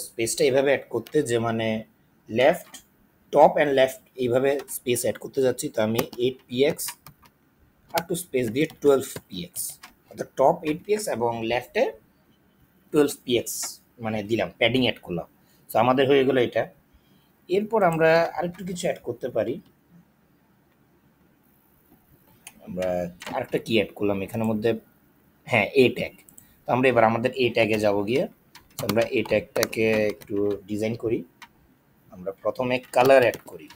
স্পেসটা এইভাবে অ্যাড করতে, যে মানে লেফট টপ অ্যান্ড লেফট এইভাবে স্পেস অ্যাড করতে যাচ্ছি। তো আমি 8px আর একটু স্পেস দিয়ে 12px, অর্থাৎ টপ 8px এবং লেফটে 12px মানে দিলাম, প্যাডিং অ্যাড করলাম। তো আমাদের হয়ে গেলো এটা। এরপর আমরা আরেকটু কিছু অ্যাড করতে পারি, আমরা আরেকটা কি অ্যাড করলাম এখানের মধ্যে, হ্যাঁ এ ট্যাগ। তো আমরা এবার আমাদের এ ট্যাগে যাবো গিয়ে। তো আমরা এ ট্যাগটাকে একটু ডিজাইন করি। আমরা প্রথমে কালার অ্যাড করি,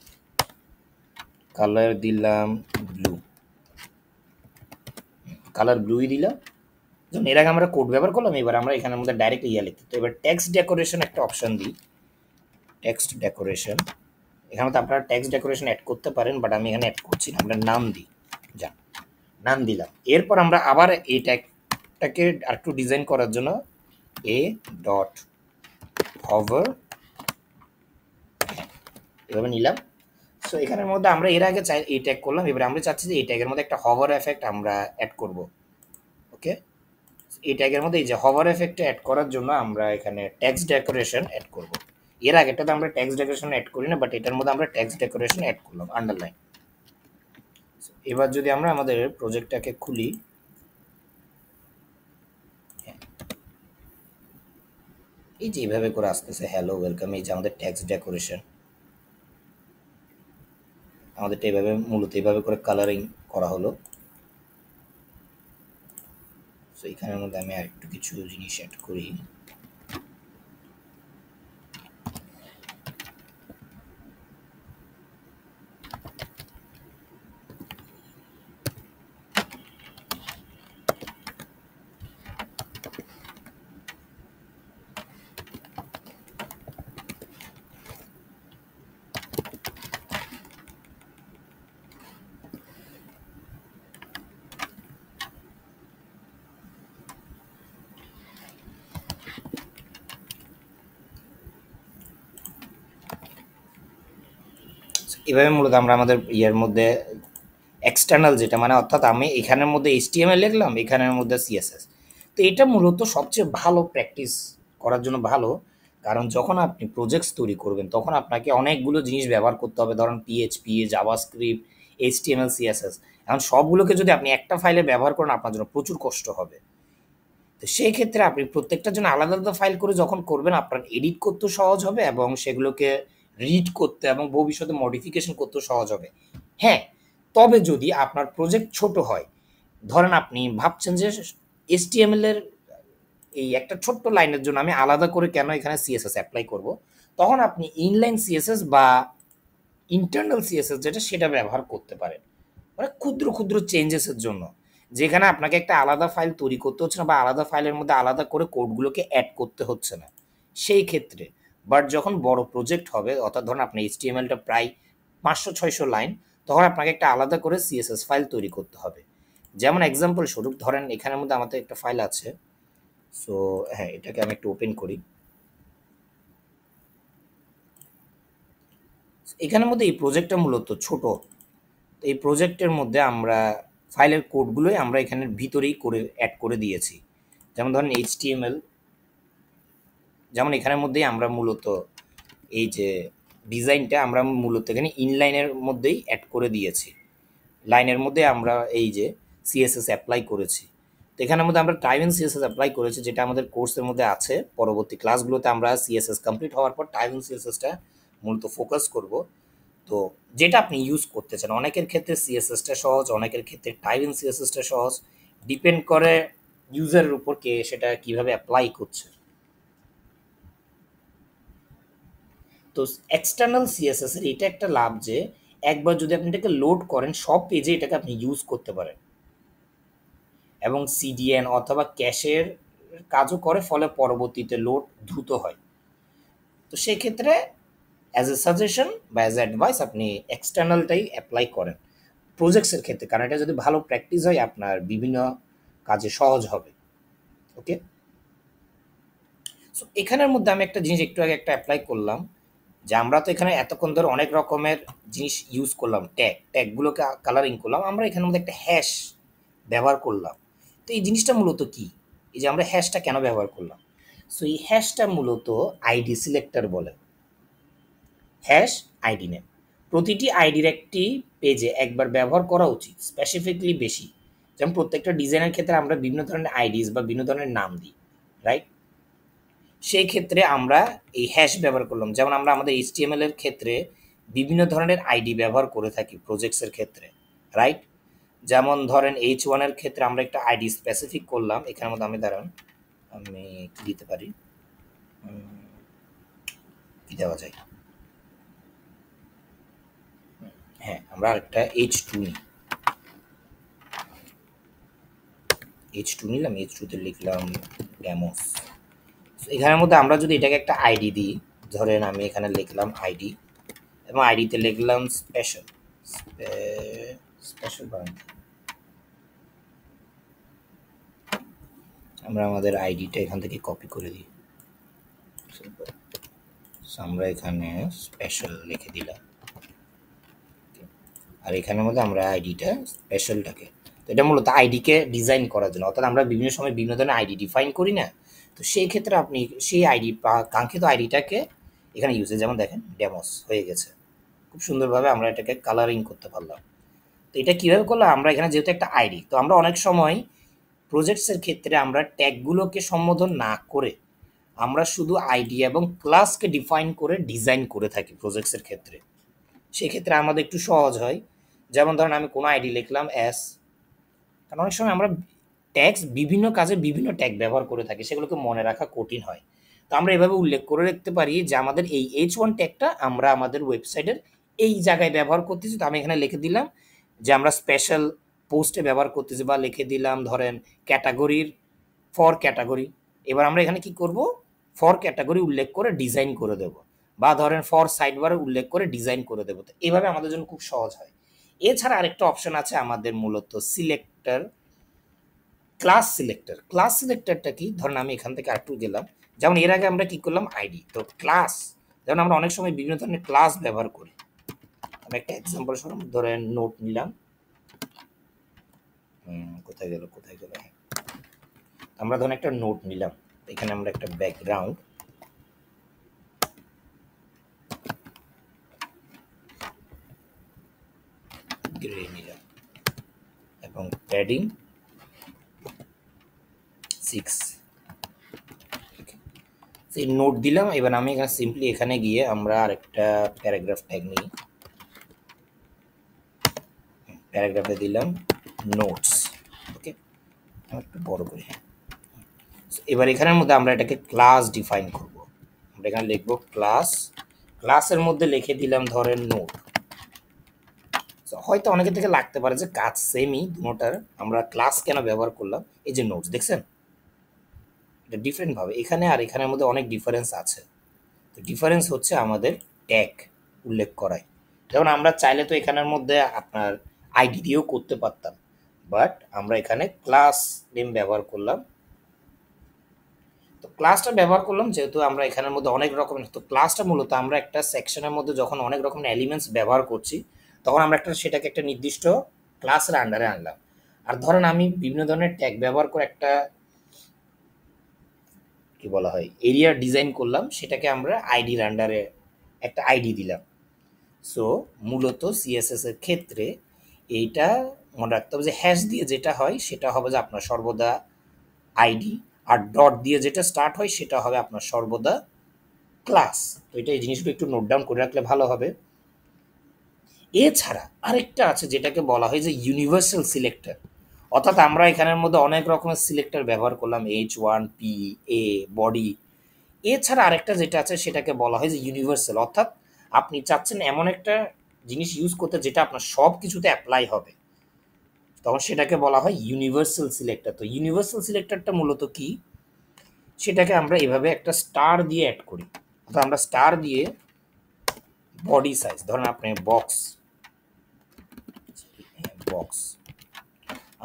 কালার দিলাম ব্লু, কালার ব্লুই দিলাম। যখন এর আগে আমরা কোড ব্যবহার করলাম, এবার আমরা এখানের মধ্যে ডাইরেক্ট ইয়া লিখি। তো এবার টেক্সট ডেকোরেশন একটা অপশন দিই, টেক্সট ডেকোরেশন। এখানে তো আপনারা টেক্সট ডেকোরেশন অ্যাড করতে পারেন, বাট আমি এখানে অ্যাড করছি না, আমরা নাম দিই, যা নাম দিলাম। এরপর আমরা আবার এই ট্যাগটাকে আরেকটু ডিজাইন করার জন্য এ ডট হভার এভাবে নিলাম। সো এখানের মধ্যে আমরা এর আগে চাই এই ট্যাগ করলাম, এবার আমরা চাচ্ছি যে এই ট্যাগের মধ্যে একটা হভার এফেক্ট আমরা অ্যাড করব। ওকে, এই ট্যাগের মধ্যে এই যে হভার এফেক্টটা অ্যাড করার জন্য আমরা এখানে টেক্সট ডেকোরেশন অ্যাড করব। এর আগেটাতে আমরা টেক্সট ডেকোরেশন অ্যাড করি না, বাট এটার মধ্যে আমরা টেক্সট ডেকোরেশন অ্যাড করলাম, আন্ডারলাইন। এবার যদি আমরা আমাদের প্রজেক্টটাকে খুলি, এই যে এইভাবে করে আসতেছে হ্যালো ওয়েলকাম, এই যে আমাদের টেক্সট ডেকোরেশন, আমাদেরটা এইভাবে মূলত এইভাবে করে কালারিং করা হলো। সো এখানের মধ্যে আমি আর একটু কিছু জিনিস অ্যাড করি। এভাবে মূলত আমরা আমাদের ইয়ের মধ্যে এক্সটার্নাল যেটা মানে অর্থাৎ আমি এখানের মধ্যে এইচটিএমএল লিখলাম, এখানের মধ্যে সিএসএস। তো এটা মূলত সবচেয়ে ভালো প্র্যাকটিস করার জন্য ভালো, কারণ যখন আপনি প্রজেক্টস তৈরি করবেন তখন আপনাকে অনেকগুলো জিনিস ব্যবহার করতে হবে, ধরেন পিএইচপি, জাভাস্ক্রিপ্ট, এইচটিএমএল, সিএসএস। এখন সবগুলোকে যদি আপনি একটা ফাইলে ব্যবহার করেন আপনার জন্য প্রচুর কষ্ট হবে। তো সেই ক্ষেত্রে আপনি প্রত্যেকটার জন্য আলাদা আলাদা ফাইল করে যখন করবেন আপনার এডিট করতেও সহজ হবে এবং সেগুলোকে রিড করতে এবং ভবিষ্যতে মডিফিকেশন করতেও সহজ হবে। হ্যাঁ, তবে যদি আপনার প্রজেক্ট ছোট হয়, ধরেন আপনি ভাবছেন যে এইচটিএমএল এর এই একটা ছোট্ট লাইনের জন্য আমি আলাদা করে কেন এখানে সিএসএস অ্যাপ্লাই করব, তখন আপনি ইনলাইন সিএসএস বা ইন্টারনাল সিএসএস যেটা সেটা ব্যবহার করতে পারেন, মানে ক্ষুদ্র ক্ষুদ্র চেঞ্জেসের জন্য, যেখানে আপনাকে একটা আলাদা ফাইল তৈরি করতে হচ্ছে না বা আলাদা ফাইলের মধ্যে আলাদা করে কোডগুলোকে অ্যাড করতে হচ্ছে না সেই ক্ষেত্রে। বাট যখন বড় প্রজেক্ট হবে, অর্থাৎ ধরুন আপনি এইচটিএমএলটা প্রায় 500-600 লাইন, তখন আপনাকে একটা আলাদা করে সিএসএস ফাইল তৈরি করতে হবে। যেমন এক্সাম্পল স্বরূপ ধরেন এখানের মধ্যে আমাদের একটা ফাইল আছে। সো হ্যাঁ, এটাকে আমি একটু ওপেন করি। এখানের মধ্যে এই প্রজেক্টটা মূলত ছোট। এই প্রজেক্টের মধ্যে আমরা ফাইলের কোডগুলোই আমরা এখানের ভিতরেই করে অ্যাড করে দিয়েছি। যেমন ধরেন এইচটিএমএল, যেমন এখানের মধ্যেই আমরা মূলত এই যে ডিজাইনটা আমরা মূলত এখানে ইনলাইনের মধ্যেই অ্যাড করে দিয়েছি। লাইনের মধ্যে আমরা এই যে সিএসএস অ্যাপ্লাই করেছি। তো এখানের মধ্যে আমরা টাইম এন্ড সিএসএস অ্যাপ্লাই করেছি, যেটা আমাদের কোর্সের মধ্যে আছে। পরবর্তী ক্লাসগুলোতে আমরা সিএসএস কমপ্লিট হওয়ার পর টাইম এন্ড সিএসএসটা মূলত ফোকাস করব। তো যেটা আপনি ইউজ করতে চান, অনেকের ক্ষেত্রে সিএসএসটা সহজ, অনেকের ক্ষেত্রে টাইপ ইন সিএসএসটা সহজ, ডিপেন্ড করে ইউজারের উপর কে সেটা কিভাবে অ্যাপ্লাই করছে। তো এক্সটার্নাল সিএসএস এর এটা একটা লাভ যে একবার যদি আপনি এটাকে লোড করেন সব পেজে এটাকে আপনি ইউজ করতে পারেন এবং সিডিএন অথবা ক্যাশের কাজও করে, ফলে পরবর্তীতে লোড দ্রুত হয়। তো সেক্ষেত্রে অ্যাজ এ সাজেশন বা অ্যাজ এ অ্যাডভাইস আপনি এক্সটার্নালটাই অ্যাপ্লাই করেন প্রজেক্টসের ক্ষেত্রে, কারণ এটা যদি ভালো প্র্যাকটিস হয় আপনার বিভিন্ন কাজে সহজ হবে। ওকে, সো এখানের মধ্যে আমি একটা জিনিস একটু আগে একটা অ্যাপ্লাই করলাম, যে আমরা তো এখানে এতক্ষণ ধরে অনেক রকমের জিনিস ইউজ করলাম, ট্যাগগুলোকে কালারিং করলাম, আমরা এখানের মধ্যে একটা হ্যাশ ব্যবহার করলাম। তো এই জিনিসটা মূলত কি, এই যে আমরা হ্যাশটা কেন ব্যবহার করলাম? সো এই হ্যাশটা মূলত আইডি সিলেক্টর বলে, হ্যাশ আইডি নেম। প্রতিটি আইডির একটি পেজে একবার ব্যবহার করা উচিত, স্পেসিফিকলি বেশি। যেমন প্রত্যেকটা ডিজাইনের ক্ষেত্রে আমরা বিভিন্ন ধরনের আইডিস বা বিভিন্ন ধরনের নাম দিই, রাইট? সেই ক্ষেত্রে আমরা এই হ্যাশ ব্যবহার করলাম। যেমন আমরা আমাদের এইচটিএমএল এর ক্ষেত্রে বিভিন্ন ধরনের আইডি ব্যবহার করে থাকি প্রজেক্টসের ক্ষেত্রে, রাইট? যেমন ধরেন H1 এর ক্ষেত্রে আমরা একটা আইডি স্পেসিফিক করলাম, এখানের মধ্যে আমি দাঁড়ান আমি কি দিতে পারি, কি দেওয়া যায়, হ্যাঁ আমরা আরেকটা H2 নিই, H2 নিলাম, H2 তে লিখলাম ডেমোস। এখানের মধ্যে আমরা যদি এটাকে একটা আইডি দিই, ধরেন আমি এখানে লিখলাম আইডি এবং আইডিতে লিখলাম স্পেশাল, স্পেশাল আমরা আমাদের আইডিটা এখান থেকে কপি করে দিই। আমরা এখানে স্পেশাল লিখে দিলাম, আর এখানের মধ্যে আমরা আইডিটা স্পেশালটাকে, তো এটা মূলত আইডিকে ডিজাইন করার জন্য, অর্থাৎ আমরা বিভিন্ন সময় বিভিন্ন ধরনের আইডি ডিফাইন করি না, তো সেই ক্ষেত্রে আপনি সেই আইডি বা কাঙ্ক্ষিত আইডিটাকে এখানে ইউজে, যেমন দেখেন ডেমোস হয়ে গেছে, খুব সুন্দরভাবে আমরা এটাকে কালারিং করতে পারলাম। তো এটা কীভাবে করলাম, আমরা এখানে যেহেতু একটা আইডি, তো আমরা অনেক সময় প্রজেক্টসের ক্ষেত্রে আমরা ট্যাগগুলোকে সম্বোধন না করে আমরা শুধু আইডি এবং ক্লাসকে ডিফাইন করে ডিজাইন করে থাকি প্রজেক্টসের ক্ষেত্রে। সেক্ষেত্রে আমাদের একটু সহজ হয়। যেমন ধরেন আমি কোনো আইডি লিখলাম এস, কারণ অনেক সময় আমরা ট্যাগস বিভিন্ন কাজে বিভিন্ন ট্যাগ ব্যবহার করে থাকি, সেগুলোকে মনে রাখা কঠিন হয়। তো আমরা এভাবে উল্লেখ করে রাখতে পারি যে আমাদের এই H1 ট্যাগটা আমরা আমাদের ওয়েবসাইটের এই জায়গায় ব্যবহার করতেছি। তো আমি এখানে লিখে দিলাম যে আমরা স্পেশাল পোস্টে ব্যবহার করতেছি, বা লিখে দিলাম ধরেন ক্যাটাগরির ফর ক্যাটাগরি। এবার আমরা এখানে কি করব, ফর ক্যাটাগরি উল্লেখ করে ডিজাইন করে দেব, বা ধরেন ফর সাইডবার উল্লেখ করে ডিজাইন করে দেবো। তো এভাবে আমাদের জন্য খুব সহজ হয়। এছাড়া আরেকটা অপশন আছে আমাদের, মূলত সিলেক্টর, ক্লাস সিলেক্টর। ক্লাস সিলেক্টরটা কি, ধরেন আমি এখান থেকে আরেকটু গেলাম, যেমন এর আগে আমরা কি করলাম আইডি, তো ক্লাস, যেমন আমরা অনেক সময় বিভিন্ন ধরনের ক্লাস ব্যবহার করি। আমি একটা এক্সাম্পল স্বরূপ ধরেন নোট নিলাম, কোথায় গেল কোথায় গেল, আমরা ধরেন একটা নোট নিলাম, এখানে আমরা একটা ব্যাকগ্রাউন্ড গ্রে নিলাম এবং প্যাডিং 6, সেই নোট দিলাম। এবার আমি এখানে সিম্পলি এখানে গিয়ে আমরা আরেকটা প্যারাগ্রাফ ট্যাগ নিই, প্যারাগ্রাফে দিলাম নোটস। ওকে, একটু বড় করে। এবার এখানের মধ্যে আমরা এটাকে ক্লাস ডিফাইন করব। আমরা এখানে লিখবো ক্লাস, ক্লাসের মধ্যে লিখে দিলাম ধরেন নোট। হয়তো অনেকের থেকে লাগতে পারে যে কাজ সেমই দুটোটার, আমরা ক্লাস কেন ব্যবহার করলাম, এই যে নোটস দেখছেন এটা ডিফারেন্ট ভাবে, এখানে আর এখানের মধ্যে অনেক ডিফারেন্স আছে। তো ডিফারেন্স হচ্ছে আমাদের ট্যাগ উল্লেখ করায়। যেমন আমরা চাইলে তো এখানের মধ্যে আপনার আইডি দিয়েও করতে পারতাম, বাট আমরা এখানে ক্লাস নেম ব্যবহার করলাম। তো ক্লাসটা ব্যবহার করলাম যেহেতু আমরা এখানের মধ্যে অনেক রকমের, তো ক্লাসটা মূলত আমরা একটা সেকশনের মধ্যে যখন অনেক রকমের এলিমেন্টস ব্যবহার করছি, তখন আমরা সেটাকে একটা নির্দিষ্ট ক্লাসের আন্ডারে আনলাম। আর ধরেন আমি বিভিন্ন ধরনের ট্যাগ ব্যবহার করে একটা কি বলা হয় এরিয়া ডিজাইন করলাম, সেটাকে আমরা আইডির আন্ডারে একটা আইডি দিলাম। সো মূলত সিএসএস এর ক্ষেত্রে এইটা মনে রাখতে হবে যে হ্যাশ দিয়ে যেটা হয় সেটা হবে যে আপনার সর্বদা আইডি, আর ডট দিয়ে যেটা স্টার্ট হয় সেটা হবে আপনার সর্বদা ক্লাস। তো এটা এই জিনিসগুলো একটু নোট ডাউন করে রাখলে ভালো হবে। এছাড়া আরেকটা আছে যেটাকে বলা হয় যে ইউনিভার্সাল সিলেক্টর, অর্থাৎ আমরা এখানের মধ্যে অনেক রকমের সিলেক্টর ব্যবহার করলাম, H1 P A বডি। এছাড়া আরেকটা যেটা আছে সেটাকে বলা হয় যে ইউনিভার্সাল, অর্থাৎ আপনি চাচ্ছেন এমন একটা জিনিস ইউজ করতে যেটা আপনার সব কিছুতে অ্যাপ্লাই হবে, তখন সেটাকে বলা হয় ইউনিভার্সাল সিলেক্টর। তো ইউনিভার্সাল সিলেক্টরটা মূলত কি, সেটাকে আমরা এভাবে একটা স্টার দিয়ে অ্যাড করি। অর্থাৎ আমরা স্টার দিয়ে বডি সাইজ, ধরেন আপনি বক্স বক্স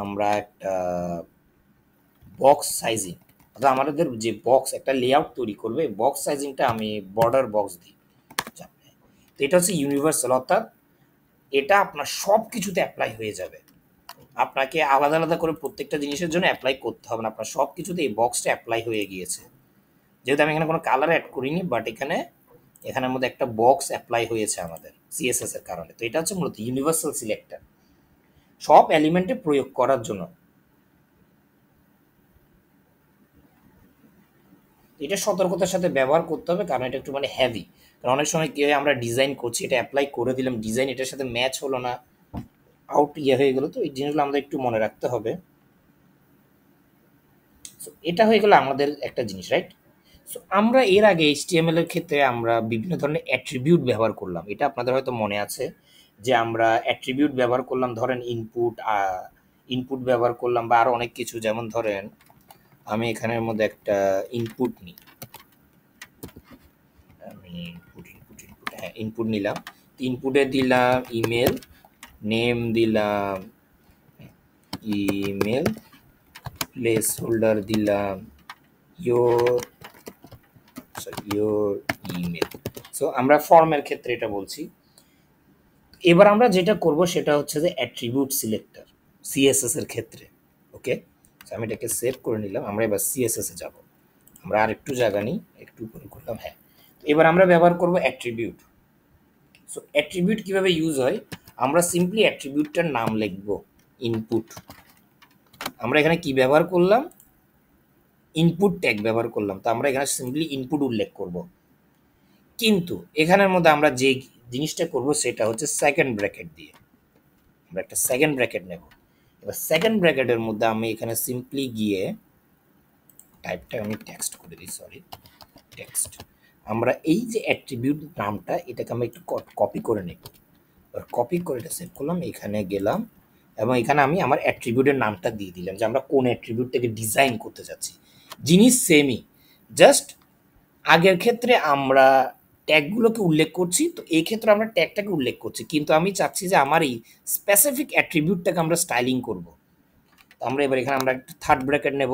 আমরা একটা বক্স সাইজিং, অর্থাৎ আমাদের যে বক্স একটা লেআউট তৈরি করবে, বক্স সাইজিংটা আমি বর্ডার বক্স দিই। তো এটা হচ্ছে ইউনিভার্সাল, অর্থাৎ এটা আপনার সব কিছুতে অ্যাপ্লাই হয়ে যাবে, আপনাকে আলাদা আলাদা করে প্রত্যেকটা জিনিসের জন্য অ্যাপ্লাই করতে হবে না, আপনার সব কিছুতে এই বক্সটা অ্যাপ্লাই হয়ে গিয়েছে। যেহেতু আমি এখানে কোনো কালার অ্যাড করিনি, বাট এখানের মধ্যে একটা বক্স অ্যাপ্লাই হয়েছে আমাদের সিএসএস এর কারণে। তো এটা হচ্ছে মূলত ইউনিভার্সাল সিলেক্টর, সব এলিমেন্টে প্রয়োগ করার জন্য। এটা সতর্কতার সাথে ব্যবহার করতে হবে, কারণ এটা একটু মানে হেভি। কারণ অনেক সময় কি হয়, আমরা ডিজাইন করছি, এটা অ্যাপ্লাই করে দিলাম, ডিজাইন এটার সাথে ম্যাচ হলো না, আউট হয়ে গেলো। তো এই জিনিসগুলো আমাদের একটু মনে রাখতে হবে। সো এটা হয়ে গেলো আমাদের একটা জিনিস, রাইট? সো আমরা এর আগে HTML এর ক্ষেত্রে আমরা বিভিন্ন ধরনের অ্যাট্রিবিউট ব্যবহার করলাম, এটা আপনাদের হয়তো মনে আছে যে আমরা অ্যাট্রিবিউট ব্যবহার করলাম, ধরেন ইনপুট ব্যবহার করলাম, বা আরও অনেক কিছু। যেমন ধরেন আমি এখানের মধ্যে একটা ইনপুট নিই, আমি হ্যাঁ ইনপুট নিলাম। ইনপুটে দিলাম ইমেল, নেম দিলাম ইমেল, প্লেস হোল্ডার দিলাম ইয়োর ইমেল। সো আমরা ফর্মের ক্ষেত্রে এটা বলছি। এবার আমরা যেটা করব সেটা হচ্ছে যে অ্যাট্রিবিউট সিলেক্টর সিএসএস এর ক্ষেত্রে। ওকে, আমি এটাকে সেভ করে নিলাম। আমরা এবার সিএসএস এ যাব, আমরা আর একটু জায়গা নিই, একটু করে করলাম। হ্যাঁ, এবার আমরা ব্যবহার করব অ্যাট্রিবিউট। সো অ্যাট্রিবিউট কিভাবে ইউজ হয়, আমরা সিম্পলি অ্যাট্রিবিউটটার নাম লিখব ইনপুট। আমরা এখানে কি ব্যবহার করলাম, ইনপুট ট্যাগ ব্যবহার করলাম, তো আমরা এখানে সিম্পলি ইনপুট উল্লেখ করব। কিন্তু এখানের মধ্যে আমরা যে জিনিসটা করব সেটা হচ্ছে সেকেন্ড ব্র্যাকেট দিয়ে। আমরা একটা সেকেন্ড ব্র্যাকেট নেব। এবার সেকেন্ড ব্র্যাকেটের মধ্যে আমি এখানে সিম্পলি গিয়ে টাইপটা আমি টেক্সট করে দিই, সরি টেক্সট। আমরা এই যে অ্যাট্রিবিউট নামটা এটাকে আমরা একটু কপি করে নেব। এবার কপি করে এটা সেভ করলাম, এখানে গেলাম এবং এখানে আমি আমার অ্যাট্রিবিউটের নামটা দিয়ে দিলাম যে আমরা কোন অ্যাট্রিবিউটটাকে ডিজাইন করতে যাচ্ছি। জিনিস সেমই, জাস্ট আগের ক্ষেত্রে আমরা ট্যাগগুলোকে উল্লেখ করছি, তো এই ক্ষেত্রে আমরা ট্যাগটাকে উল্লেখ করছি, কিন্তু আমি চাচ্ছি যে আমার এই স্পেসিফিক অ্যাট্রিবিউটটাকে আমরা স্টাইলিং করব। তো আমরা এবার এখানে আমরা একটা থার্ড ব্র্যাকেট নেব।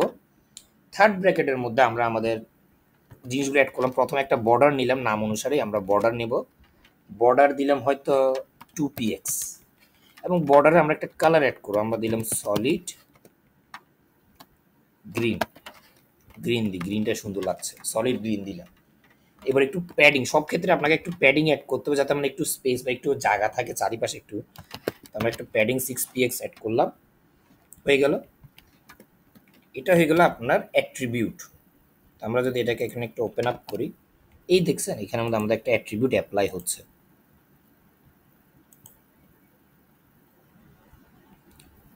থার্ড ব্র্যাকেটের মধ্যে আমরা আমাদের জিনিসগুলো অ্যাড করলাম। প্রথমে একটা বর্ডার নিলাম, নাম অনুসারে আমরা বর্ডার নেব। বর্ডার দিলাম হয়তো 2px এবং বর্ডারে আমরা একটা কালার অ্যাড করবো, আমরা দিলাম সলিড গ্রিন। গ্রিন দিই, গ্রিনটা সুন্দর লাগছে, সলিড গ্রিন দিলাম। এবার একটু প্যাডিং, সব ক্ষেত্রে আপনাকে একটু প্যাডিং অ্যাড করতে হবে যাতে আমরা একটু স্পেস বা একটু জায়গা থাকে চারিপাশে একটু। আমরা একটু প্যাডিং 6px অ্যাড করলাম, হয়ে গেল। এটা হয়ে গেল আপনার অ্যাট্রিবিউট। আমরা যদি এটাকে এখানে একটু ওপেন আপ করি, এই দেখছেন এখানের মধ্যে আমাদের একটা অ্যাট্রিবিউট অ্যাপ্লাই হচ্ছে।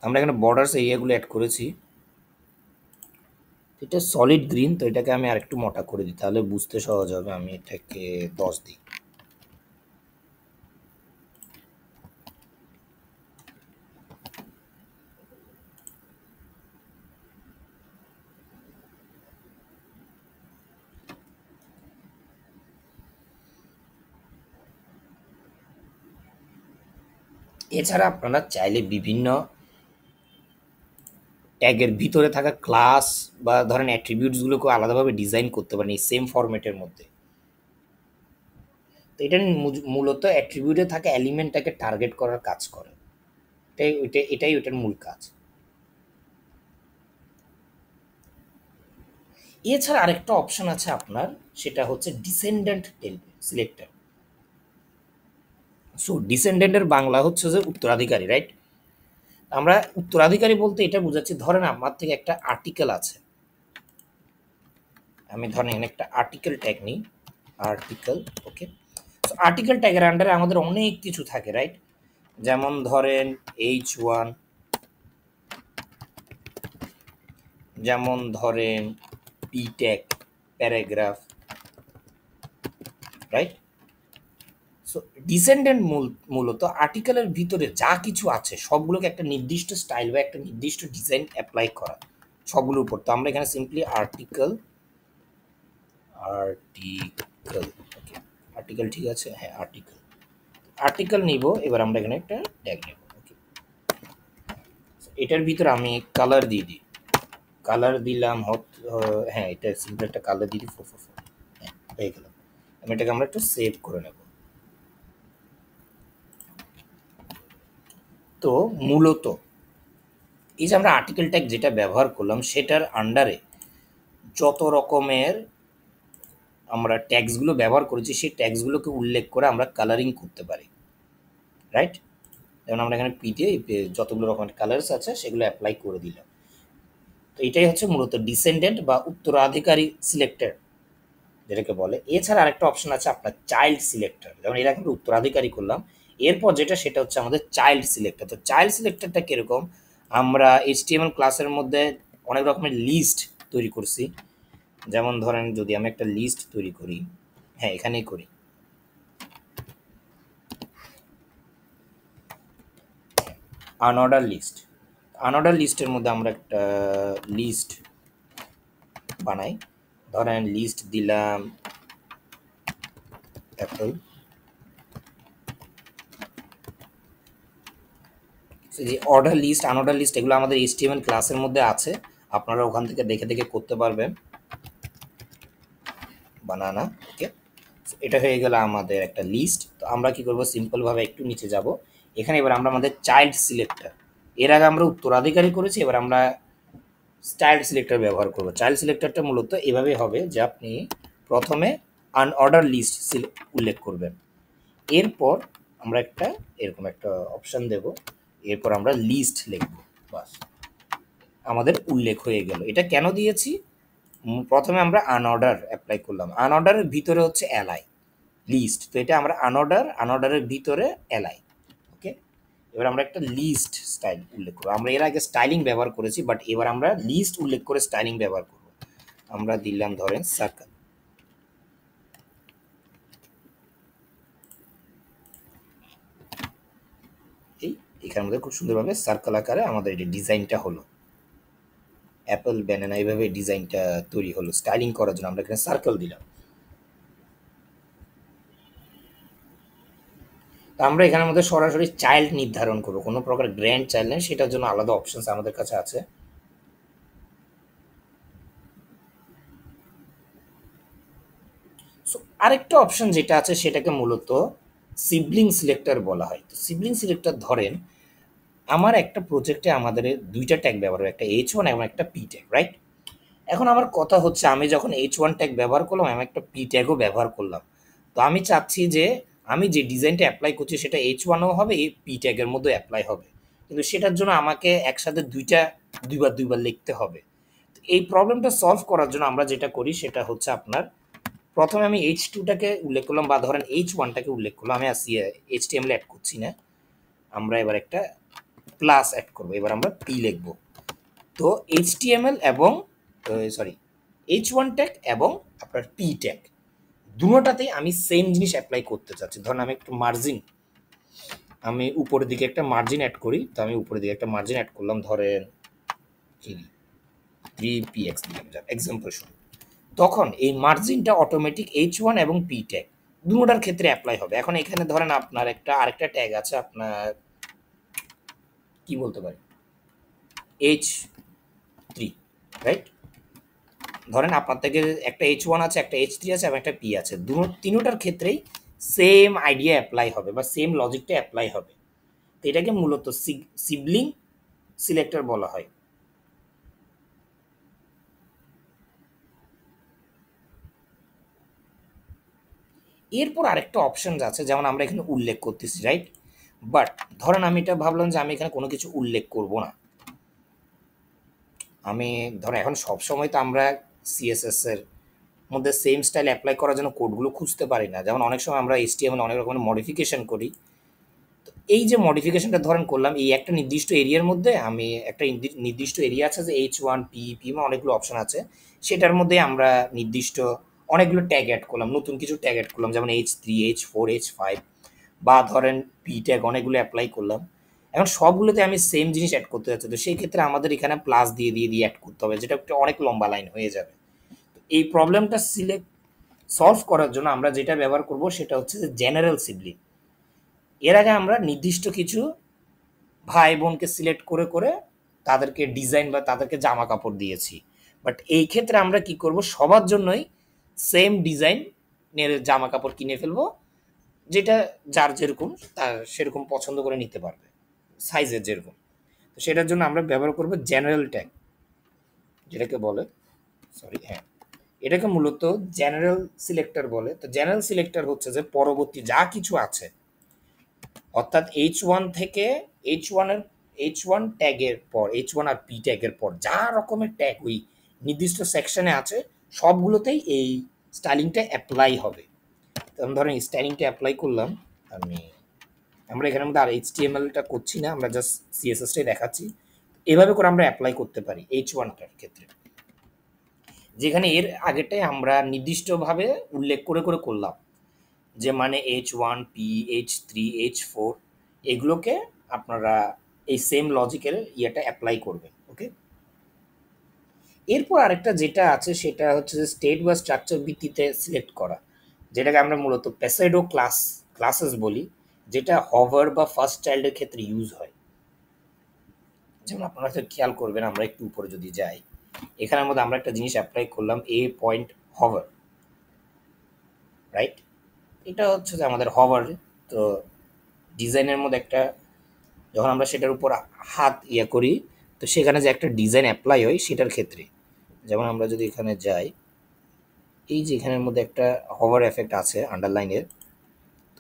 আমরা এখানে বর্ডার্স এরিয়াগুলো অ্যাড করেছি। এটা সলিড গ্রিন, তো এটাকে আমি আরেকটু মোটা করে দিই তাহলে বুঝতে সহজ হবে। আমি এটাকে 10 দিই। এছাড়া আপনারা চাইলে বিভিন্ন ট্যাগের ভিতরে থাকা ক্লাস বা ধরেন অ্যাট্রিবিউটসগুলোকে আলাদাভাবে ডিজাইন করতে পারেন এই সেম ফরম্যাটের মধ্যে। তো এটা মূলত অ্যাট্রিবিউটে থাকা এলিমেন্টটাকে টার্গেট করার কাজ করে। এটাই ওটার মূল কাজ। এছাড়া আরেকটা অপশন আছে আপনার, সেটা হচ্ছে ডিসেন্ডেন্ট সিলেক্টর। সো ডিসেন্ডেন্টের বাংলা হচ্ছে যে উত্তরাধিকারী, রাইট? আমরা উত্তরাধিকারী বলতে এটা বোঝাচ্ছি, ধরেন আমার থেকে একটা আর্টিকেল আছে, আমি ধরেন এখানে একটা আর্টিকেল ট্যাগ নিই, আর্টিকেল, ওকে। সো আর্টিকেল ট্যাগের আন্ডারে আমাদের অনেক কিছু থাকে, রাইট? যেমন ধরেন H1, যেমন ধরেন P tag, paragraph, right? So descendant মূলত আর্টিকেলের ভিতরে যা কিছু আছে সবগুলোকে একটা নির্দিষ্ট স্টাইল বা একটা নির্দিষ্ট ডিজাইন অ্যাপ্লাই করা সবগুলোর উপর। তো আমরা এখানে সিম্পলি আর্টিকেল, ওকে, আর্টিকেল ঠিক আছে, হ্যাঁ আর্টিকেল নিব। এবার আমরা এখানে একটা ট্যাগ নেব, ওকে। এটার ভিতরে আমি কালার দিয়ে দিই, কালার দিলাম হ্যাঁ এটা সিম্পল একটা কালার দিয়ে দিই 444, হ্যাঁ হয়ে গেল। আমি এটাকে আমরা একটু সেভ করে নেব। তো মূলত এই যে আমরা আর্টিকেল ট্যাগ যেটা ব্যবহার করলাম সেটার আন্ডারে যত রকমের আমরা ট্যাগসগুলো ব্যবহার করেছি সেই ট্যাগসগুলোকে উল্লেখ করে আমরা কালারিং করতে পারি, রাইট? যেমন আমরা এখানে পিতে যতগুলো রকমের কালার্স আছে সেগুলো অ্যাপ্লাই করে দিলাম। তো এটাই হচ্ছে মূলত ডিসেন্ডেন্ট বা উত্তরাধিকারী সিলেক্টর যেটাকে বলে। এছাড়া আরেকটা অপশন আছে আপনার চাইল্ড সিলেক্টর, যেমন এরা কিন্তু উত্তরাধিকারী করলাম, এরপর যেটা সেটা হচ্ছে আমাদের চাইল্ড সিলেক্টর। তো চাইল্ড সিলেক্টরটা কিরকম, আমরা HTML ক্লাসের মধ্যে অনেক রকমের লিস্ট তৈরি করছি। যেমন ধরেন যদি আমি একটা লিস্ট তৈরি করি, হ্যাঁ এখানেই করি, আনঅর্ডার লিস্ট। আনঅর্ডার লিস্টের মধ্যে আমরা একটা লিস্ট বানাই, ধরেন লিস্ট দিলাম অ্যাপল। যে অর্ডার লিস্ট, আনঅর্ডার লিস্ট এগুলো আমাদের HTML ক্লাসের মধ্যে আছে, আপনারা ওখান থেকে দেখে দেখে করতে পারবেন। বানানা, ওকে। এটা হয়ে গেল আমাদের একটা লিস্ট। তো আমরা কি করব, সিম্পলভাবে একটু নিচে যাব, এখানে এবার আমরা আমাদের চাইল্ড সিলেক্টর, এর আগে আমরা উত্তরাধিকারী করেছি, এবার আমরা চাইল্ড সিলেক্টর ব্যবহার করব। চাইল্ড সিলেক্টরটা মূলত এভাবে হবে যে আপনি প্রথমে আনঅর্ডার লিস্ট উল্লেখ করবেন, এরপর আমরা একটা এরকম একটা অপশন দেব, এরপর আমরা লিস্ট লিখব, বাস আমাদের উল্লেখ হয়ে গেল। এটা কেন দিয়েছি, প্রথমে আমরা আনঅর্ডার অ্যাপ্লাই করলাম, আনঅর্ডারের ভিতরে হচ্ছে এলআই লিস্ট, তো এটা আমরা আনঅর্ডারের ভিতরে এলআই। ওকে, এবার আমরা একটা লিস্ট স্টাইল উল্লেখ করবো। আমরা এর আগে স্টাইলিং ব্যবহার করেছি, বাট এবার আমরা লিস্ট উল্লেখ করে স্টাইলিং ব্যবহার করব। আমরা দিলাম ধরেন সার্কেল। এখানের মধ্যে খুব সুন্দরভাবে সার্কেল আকারে আমাদের এই ডিজাইনটা হলো, অ্যাপল ব্যানানা এইভাবে ডিজাইনটা তৈরি হলো। স্টাইলিং করার জন্য আমরা এখানে সার্কেল দিলাম। তো আমরা এখানের মধ্যে সরাসরি চাইল্ড নির্ধারণ করবো, কোনো প্রকার গ্র্যান্ড চাইল্ড নেই, সেটার জন্য আলাদা অপশনস আমাদের কাছে আছে। সো আরেকটা অপশন যেটা আছে সেটাকে মূলত সিবলিং সিলেক্টর বলা হয়। তো সিবলিং সিলেক্টর ধরেন আমার একটা প্রজেক্টে আমাদের দুইটা ট্যাগ ব্যবহার হবে, একটা H1 এবং একটা P ট্যাগ, রাইট? এখন আমার কথা হচ্ছে আমি যখন H1 ট্যাগ ব্যবহার করলাম, আমি একটা P ট্যাগও ব্যবহার করলাম। তো আমি চাচ্ছি যে আমি যে ডিজাইনটা অ্যাপ্লাই করছি সেটা H1ও হবে, এই P ট্যাগের মধ্যে অ্যাপ্লাই হবে, কিন্তু সেটার জন্য আমাকে একসাথে দুইবার দুইবার লিখতে হবে। তো এই প্রবলেমটা সলভ করার জন্য আমরা যেটা করি সেটা হচ্ছে আপনার প্রথমে আমি H2টাকে উল্লেখ করলাম, বা ধরেন H1টাকে উল্লেখ করলাম, আমি আসি HTML অ্যাড করছি না, আমরা এবার একটা প্লাস অ্যাড করবো, এবার আমরা P লিখবো। তো HTML এবং H1 ট্যাগ এবং আপনার P ট্যাগ দুটোটাতেই আমি সেম জিনিস অ্যাপ্লাই করতে চাচ্ছি। ধরুন আমি একটু মার্জিন, আমি উপরের দিকে একটা মার্জিন অ্যাড করি, তো আমি উপরের দিকে একটা মার্জিন অ্যাড করলাম, ধরেন 3px দিলাম এক্সাম্পল শুনুন। তখন এই মার্জিনটা অটোমেটিক H1 এবং P ট্যাগ দুটোটার ক্ষেত্রে অ্যাপ্লাই হবে। এখন এখানে ধরেন আপনার আরেকটা ট্যাগ আছে, আপনার কি বলতে পারি H3, রাইট? ধরেন আপনার থেকে একটা H1 আছে, একটা H3 আছে এবং একটা P আছে, তিনোটার ক্ষেত্রেই সেম আইডিয়া অ্যাপ্লাই হবে বা সেম লজিকটা অ্যাপ্লাই হবে। তো এটাকে মূলত সিবলিং সিলেক্টর বলা হয়। এরপর আরেকটা অপশন আছে, যেমন আমরা এখানে উল্লেখ করতেছি, রাইট? বাট ধরেন আমি এটা ভাবলাম যে আমি এখানে কোনো কিছু উল্লেখ করব না। আমি ধরেন এখন সবসময় তো আমরা সিএসএস এর মধ্যে সেম স্টাইল অ্যাপ্লাই করার জন্য কোডগুলো খুঁজতে পারি না, যেমন অনেক সময় আমরা HTML অনেক রকমের মডিফিকেশন করি। তো এই যে মডিফিকেশনটা ধরেন করলাম, এই একটা নির্দিষ্ট এরিয়ার মধ্যে আমি একটা নির্দিষ্ট এরিয়া আছে যে H1 P অনেকগুলো অপশন আছে, সেটার মধ্যে আমরা নির্দিষ্ট অনেকগুলো ট্যাগ অ্যাড করলাম, নতুন কিছু ট্যাগ অ্যাড করলাম, যেমন H3 H4 H5, বা ধরেন P ট্যাগ অনেকগুলো অ্যাপ্লাই করলাম। এখন সবগুলোতে আমি সেম জিনিস অ্যাড করতে যাচ্ছি, তো সেই ক্ষেত্রে আমাদের এখানে প্লাস দিয়ে অ্যাড করতে হবে, যেটা একটা অনেক লম্বা লাইন হয়ে যাবে। এই প্রবলেমটা সলভ করার জন্য আমরা যেটা ব্যবহার করব সেটা হচ্ছে যে জেনারেল সিবলিং। এর আগে আমরা নির্দিষ্ট কিছু ভাই বোনকে সিলেক্ট করে করে তাদেরকে ডিজাইন বা তাদেরকে জামা কাপড় দিয়েছি, বাট এই ক্ষেত্রে আমরা কি করব, সবার জন্যই সেম ডিজাইনের জামা কাপড় কিনে ফেলবো, যেটা যার যেরকম তার সেরকম পছন্দ করে নিতে পারবে, সাইজের যেরকম। তো সেটার জন্য আমরা ব্যবহার করব জেনারেল ট্যাগ, যেটাকে বলে হ্যাঁ, এটাকে মূলত জেনারেল সিলেক্টর বলে। তো জেনারেল সিলেক্টর হচ্ছে যে পরবর্তী যা কিছু আছে, অর্থাৎ H1 থেকে H1 ট্যাগের পর H1 আর P ট্যাগের পর যা রকমের ট্যাগ ওই নির্দিষ্ট সেকশনে আছে সবগুলোতেই এই স্টাইলিংটা অ্যাপ্লাই হবে। যেমন ধরেন স্টাইলিংটা অ্যাপ্লাই করলাম, আমরা এখানের মধ্যে আর HTML-টা করছি না, আমরা জাস্ট CSS-টাই দেখাচ্ছি। এভাবে করে আমরা অ্যাপ্লাই করতে পারি H1টার ক্ষেত্রে, যেখানে এর আগেরটাই আমরা নির্দিষ্টভাবে উল্লেখ করে করে করলাম, যে মানে H1 P H3 H4 এগুলোকে আপনারা এই সেম লজিকের ইয়েটা অ্যাপ্লাই করবেন। ওকে, এরপর আরেকটা যেটা আছে সেটা হচ্ছে যে স্টেট বা স্ট্রাকচার ভিত্তিতে সিলেক্ট করা, যেটাকে আমরা মূলত প্যাসেডো ক্লাসেস বলি, যেটা হভার বা ফার্স্ট চাইল্ডের ক্ষেত্রে ইউজ হয়। যেমন আপনারা হয়তো খেয়াল করবেন, আমরা একটু উপরে যদি যাই, এখানের মধ্যে আমরা একটা জিনিস অ্যাপ্লাই করলাম A.hover, রাইট? এটা হচ্ছে যে আমাদের হভার। তো ডিজাইনের মধ্যে একটা যখন আমরা সেটার উপর হাত করি, তো সেখানে যে একটা ডিজাইন অ্যাপ্লাই হয় সেটার ক্ষেত্রে, যেমন আমরা যদি এখানে যাই, এই যে এখানের মধ্যে একটা হভার এফেক্ট আছে আন্ডারলাইনের,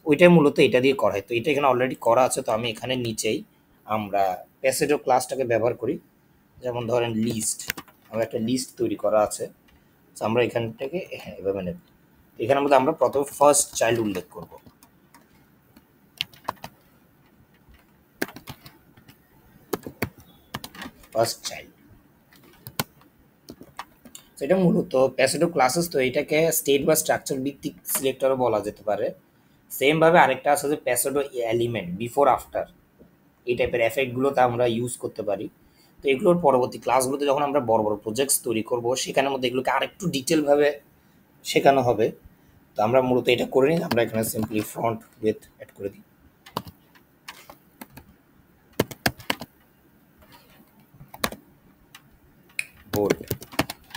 ওইটাই মূলত এটা দিয়ে করা হয়। তো এটা এখানে অলরেডি করা আছে, তো আমি এখানে নিচেই আমরা প্যাসেজো ক্লাসটাকে ব্যবহার করি। যেমন ধরেন লিস্ট, আমরা একটা লিস্ট তৈরি করা আছে, আমরা এখান থেকে হ্যাঁ এভাবে নেব। এখানের মধ্যে আমরা প্রথম ফার্স্ট চাইল্ড উল্লেখ করব। ফার্স্ট চাইল্ড এটা মূলত প্যাসেডো ক্লাসেস, তো এটাকে স্টেট বা স্ট্রাকচার ভিত্তিক সিলেক্টরও বলা যেতে পারে। সেম ভাবে আরেকটা আছে যে প্যাসেডো এলিমেন্ট বিফোর আফটার, এই টাইপের এফেক্টগুলোতে আমরা ইউজ করতে পারি। তো এগুলোর পরবর্তী ক্লাসগুলোতে যখন আমরা বড় বড় প্রজেক্টস তৈরি করব সেখানের মধ্যে এগুলোকে আরেকটু ডিটেলভাবে শেখানো হবে। তো আমরা মূলত এটা করে নিই, আমরা এখানে সিম্পলি ফ্রন্ট উইথ অ্যাড করে দিই, বোল্ড।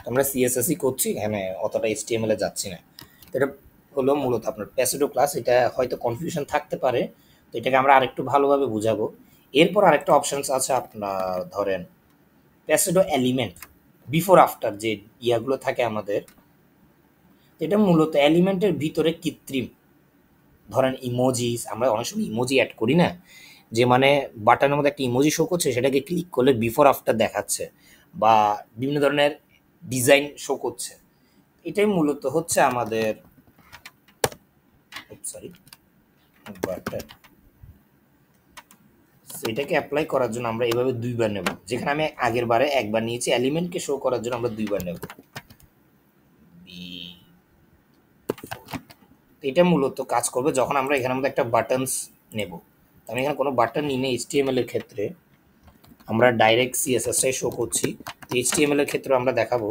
আমরা সিএসএসই করছি, এখানে অতটা এইচটিএমএল এ যাচ্ছি না। তো এটা হলো মূলত আপনার প্যাসেডো ক্লাস। এটা হয়তো কনফিউশন থাকতে পারে, তো এটাকে আমরা আরেকটু ভালোভাবে বুঝাবো। এরপর আরেকটা অপশনস আছে আপনার, ধরেন প্যাসেডো এলিমেন্ট বিফোর আফটার যে ইয়াগুলো থাকে আমাদের, এটা মূলত এলিমেন্টের ভিতরে কৃত্রিম, ধরেন ইমোজিস, আমরা অনেক সময় ইমোজি অ্যাড করি না, যে মানে বাটনের মধ্যে একটা ইমোজি শো করছে, সেটাকে ক্লিক করলে বিফোর আফটার দেখাচ্ছে, বা বিভিন্ন ধরনের ডিজাইন শো করছে। এটাই মূলত হচ্ছে আমাদের, সরি, বাটন। এটাকে অ্যাপ্লাই করার জন্য আমরা এভাবে দুইবার নেব, যেখানে আমি আগের বারে একবার নিয়েছি, এলিমেন্টকে শো করার জন্য আমরা দুইবার নেব। এটা মূলত কাজ করবে যখন আমরা এখানের মধ্যে একটা বাটনস নেব। আমি এখানে কোনো বাটন নিই না এইচটিএমএল এর ক্ষেত্রে, আমরা ডাইরেক্ট সিএসএসটাই শো করছি। তো এইচটিএমএল এর ক্ষেত্রে আমরা দেখাবো,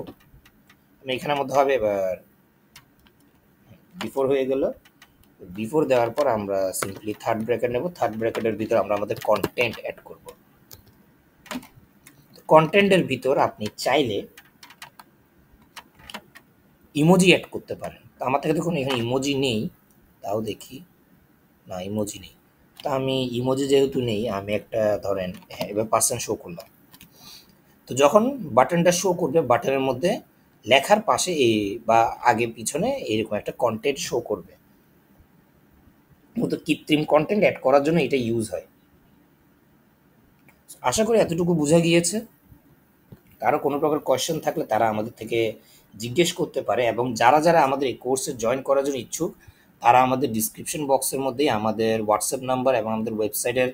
আমি এখানের মধ্যে হবে এবার বিফোর হয়ে গেল। বিফোর দেওয়ার পর আমরা সিম্পলি থার্ড ব্র্যাকেট নেব, থার্ড ব্র্যাকেটের ভিতর আমরা আমাদের কন্টেন্ট অ্যাড করব। কন্টেন্টের ভিতর আপনি চাইলে ইমোজি অ্যাড করতে পারেন। তো আমার থেকে দেখুন এখানে ইমোজি নেই, তাও দেখি, না ইমোজি নেই। তো আমি ইমোজি যেহেতু নেই, আমি একটা ধরেন হ্যাঁ এবার পার্সেন্ট শো করলাম। তো যখন বাটনটা শো করবে, বাটনের মধ্যে লেখার পাশে এই বা আগে পিছনে এরকম একটা কন্টেন্ট শো করবে। মূলত কৃত্রিম কন্টেন্ট অ্যাড করার জন্য এটা ইউজ হয়। আশা করি এতটুকু বোঝা গিয়েছে। কারো কোনো প্রকার কোয়েশ্চেন থাকলে তারা আমাদের থেকে জিজ্ঞেস করতে পারে, এবং যারা যারা আমাদের এই কোর্সে জয়েন করার জন্য ইচ্ছুক, তারা আমাদের ডিসক্রিপশন বক্সের মধ্যেই আমাদের হোয়াটসঅ্যাপ নাম্বার এবং আমাদের ওয়েবসাইটের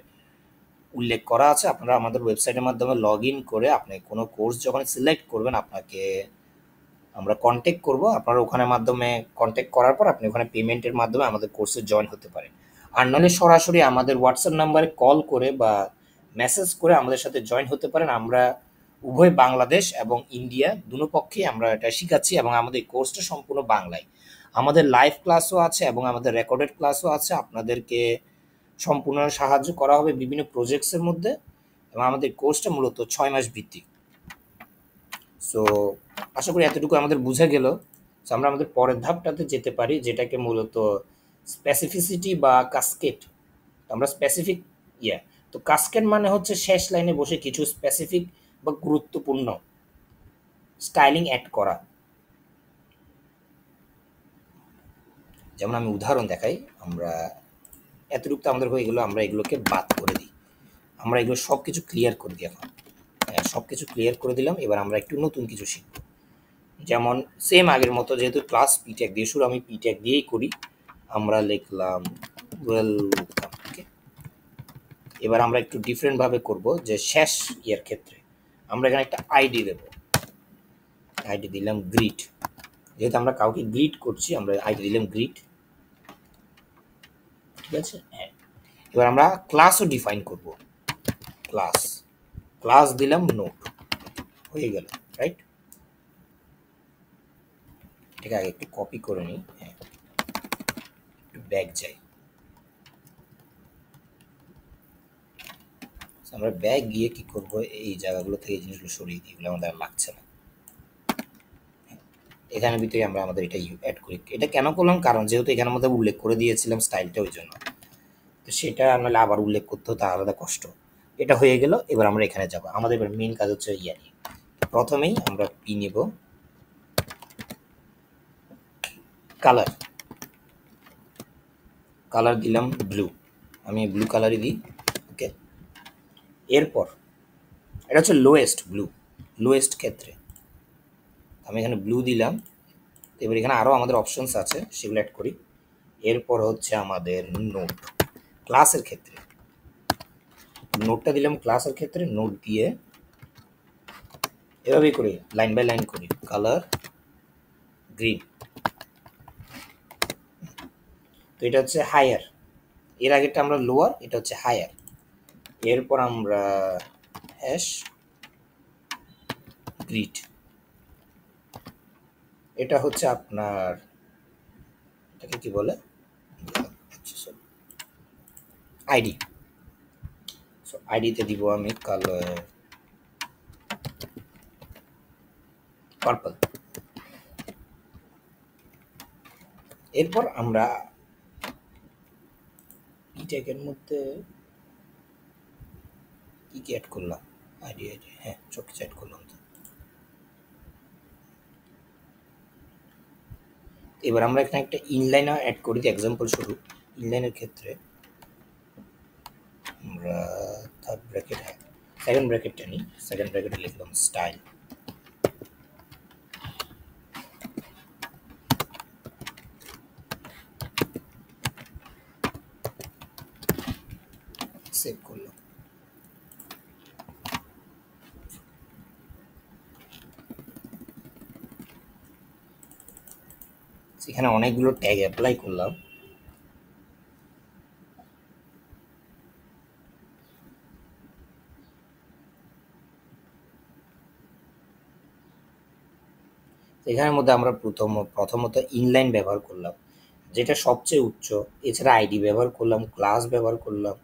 উল্লেখ করা আছে। আপনারা আমাদের ওয়েবসাইটের মাধ্যমে লগ ইন করে আপনি কোনো কোর্স যখন সিলেক্ট করবেন, আপনাকে আমরা কন্ট্যাক্ট করব। আপনারা ওখানের মাধ্যমে কন্ট্যাক্ট করার পর আপনি ওখানে পেমেন্টের মাধ্যমে আমাদের কোর্সে জয়েন হতে পারেন। আর নাহলে সরাসরি আমাদের হোয়াটসঅ্যাপ নাম্বারে কল করে বা মেসেজ করে আমাদের সাথে জয়েন হতে পারেন। আমরা উভয় বাংলাদেশ এবং ইন্ডিয়া দুনো পক্ষেই আমরা এটা শিখাচ্ছি, এবং আমাদের কোর্সটা সম্পূর্ণ বাংলায়। আমাদের লাইভ ক্লাসও আছে এবং আমাদের রেকর্ডেড ক্লাসও আছে। আপনাদেরকে সম্পূর্ণ সাহায্য করা হবে বিভিন্ন প্রজেক্টসের মধ্যে, এবং আমাদের কোর্সটা মূলত 6 মাস ভিত্তিক। সো আশা করি এতটুকু আমাদের বুঝে গেল। সো আমরা আমাদের পরের ধাপটাতে যেতে পারি, যেটাকে মূলত স্পেসিফিসিটি বা কাস্কেট। আমরা স্পেসিফিক ইয়া, তো কাস্কেট মানে হচ্ছে শেষ লাইনে বসে কিছু স্পেসিফিক বা গুরুত্বপূর্ণ স্টাইলিং অ্যাড করা। যেমন আমি উদাহরণ দেখাই, আমরা এতটুকু তো আমাদের হয়ে গেলো, আমরা এগুলোকে বাদ করে দিই, আমরা এগুলো সব কিছু ক্লিয়ার করে দিই। এখন সব কিছু ক্লিয়ার করে দিলাম, এবার আমরা একটু নতুন কিছু শিখব। যেমন সেম আগের মতো, যেহেতু ক্লাস পিট্যাগ দিয়ে শুরু, আমি পিট্যাগ দিয়েই করি। আমরা লিখলাম ওয়েলকাম। ওকে, এবার আমরা একটু ডিফারেন্টভাবে করব, যে শেষ ইয়ার ক্ষেত্রে আমরা এখানে একটা আইডি দেব। আইডি দিলাম গ্রিট, যেহেতু আমরা কাউকে গ্রিট করছি, আমরা আইডি দিলাম গ্রিট। ঠিক আছে, হ্যাঁ। এবার আমরা ক্লাসও ডিফাইন করব। ক্লাস ক্লাস দিলাম নোট, হয়ে গেল, রাইট। এটাকে আগে একটু কপি করে নিই, হ্যাঁ, একটু ব্যাক যাই। আমরা ব্যাগ গিয়ে কি করব, এই জায়গাগুলো থেকে জিনিসগুলো সরিয়ে দিই, এগুলো আমাদের আর লাগছে না। এখানের ভিতরে আমরা আমাদের এটা অ্যাড করি। এটা কেন করলাম, কারণ যেহেতু এখানের মধ্যে উল্লেখ করে দিয়েছিলাম স্টাইলটা, ওই জন্য। তো সেটা নাহলে আবার উল্লেখ করতে হতো, আলাদা কষ্ট। এটা হয়ে গেল, এবার আমরা এখানে যাব। আমাদের এবার মেন কাজ হচ্ছে ইয়া নিয়ে। প্রথমেই আমরা পি নেব, কালার। কালার দিলাম ব্লু, আমি ব্লু কালারই দিই। ওকে, এরপর এটা হচ্ছে লোয়েস্ট ব্লু, লোয়েস্ট ক্ষেত্রে আমি এখানে ব্লু দিলাম। এবার এখানে আরও আমাদের অপশনস আছে, সেগুলো অ্যাড করি। এরপর হচ্ছে আমাদের নোট। ক্লাসের ক্ষেত্রে নোটটা দিলাম, ক্লাসের ক্ষেত্রে নোট দিয়ে এভাবেই করি, লাইন বাই লাইন করি, কালার গ্রিন। তো এটা হচ্ছে হায়ার, এর আগেরটা আমরা লোয়ার, এটা হচ্ছে হায়ার। এরপর আমরা হ্যাশ গ্রিড, এটা হচ্ছে আপনার, এটাকে কি বলে, আইডি। সো আইডিতে দিব আমি কালার পার্পল। এরপর আমরা ই ট্যাগের মধ্যে কি কি অ্যাড করলাম, আইডি আইডি, হ্যাঁ সব কিছু অ্যাড করলাম। তো এবার আমরা এখানে একটা ইনলাইনার অ্যাড করি, এক্সাম্পল শুরু। ইনলাইনের ক্ষেত্রে আমরা থার্ড ব্র্যাকেট, হ্যাঁ সেকেন্ড ব্র্যাকেটটা নিই, সেকেন্ড ব্র্যাকেটে লিখলাম স্টাইল। সেভ করলাম। সেখানে অনেকগুলো ট্যাগ অ্যাপ্লাই করলাম। এখানের মধ্যে আমরা প্রথমত ইনলাইন ব্যবহার করলাম, যেটা সবচেয়ে উচ্চ। এছাড়া আইডি ব্যবহার করলাম, ক্লাস ব্যবহার করলাম।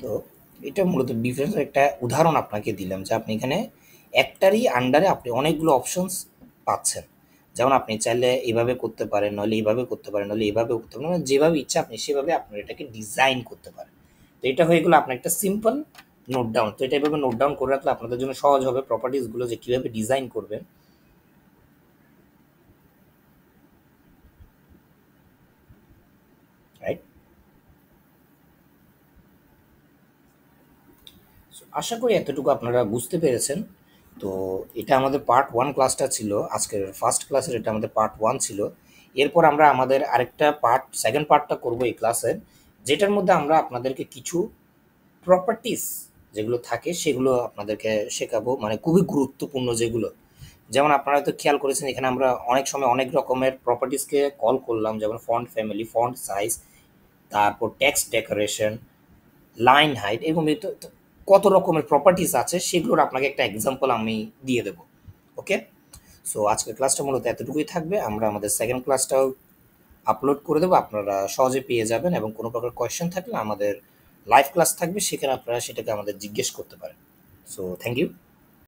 তো এটা মূলত ডিফারেন্সের একটা উদাহরণ আপনাকে দিলাম, যে আপনি এখানে একটারই আন্ডারে আপনি অনেকগুলো অপশনস পাচ্ছেন। যেমন আপনি চাইলে এভাবে করতে পারেন, নইলে এইভাবে করতে পারেন, নইলে এভাবে করতে পারেন, মানে যেভাবে ইচ্ছা আপনি সেভাবে আপনার এটাকে ডিজাইন করতে পারেন। তো এটা হয়ে গেলো আপনার একটা সিম্পল নোট ডাউন। তো এটা এভাবে নোট ডাউন করে রাখলে আপনাদের জন্য সহজ হবে প্রপার্টিসগুলো যে কীভাবে ডিজাইন করবেন। রাইট। আশা করি এতটুকু আপনারা বুঝতে পেরেছেন। তো এটা আমাদের পার্ট ওয়ান ক্লাসটা ছিল, আজকের ফার্স্ট ক্লাসের এটা আমাদের পার্ট ওয়ান ছিল। এরপর আমরা আমাদের আরেকটা পার্ট, সেকেন্ড পার্টটা করবো এই ক্লাসের, যেটার মধ্যে আমরা আপনাদেরকে কিছু প্রপার্টিস যেগুলো থাকে সেগুলো আপনাদেরকে শেখাবো, মানে খুবই গুরুত্বপূর্ণ যেগুলো। যেমন আপনারা হয়তো খেয়াল করেছেন এখানে আমরা অনেক সময় অনেক রকমের প্রপার্টিসকে কল করলাম, যেমন ফন্ট ফ্যামিলি, ফন্ট সাইজ, তারপর টেক্সট ডেকোরেশন, লাইন হাইট, এরকম কত রকমের প্রপার্টিস আছে সেগুলোর আপনাকে একটা এক্সাম্পল আমি দিয়ে দেবো। ওকে। সো আজকের ক্লাসটা মূলত এতটুকুই থাকবে, আমরা আমাদের সেকেন্ড ক্লাসটাও আপলোড করে দেবো, আপনারা সহজে পেয়ে যাবেন। এবং কোনো প্রকার কোয়েশ্চেন থাকলে আমাদের লাইভ ক্লাস থাকবে, সেখানে আপনারা সেটাকে আমাদের জিজ্ঞেস করতে পারেন। So thank you.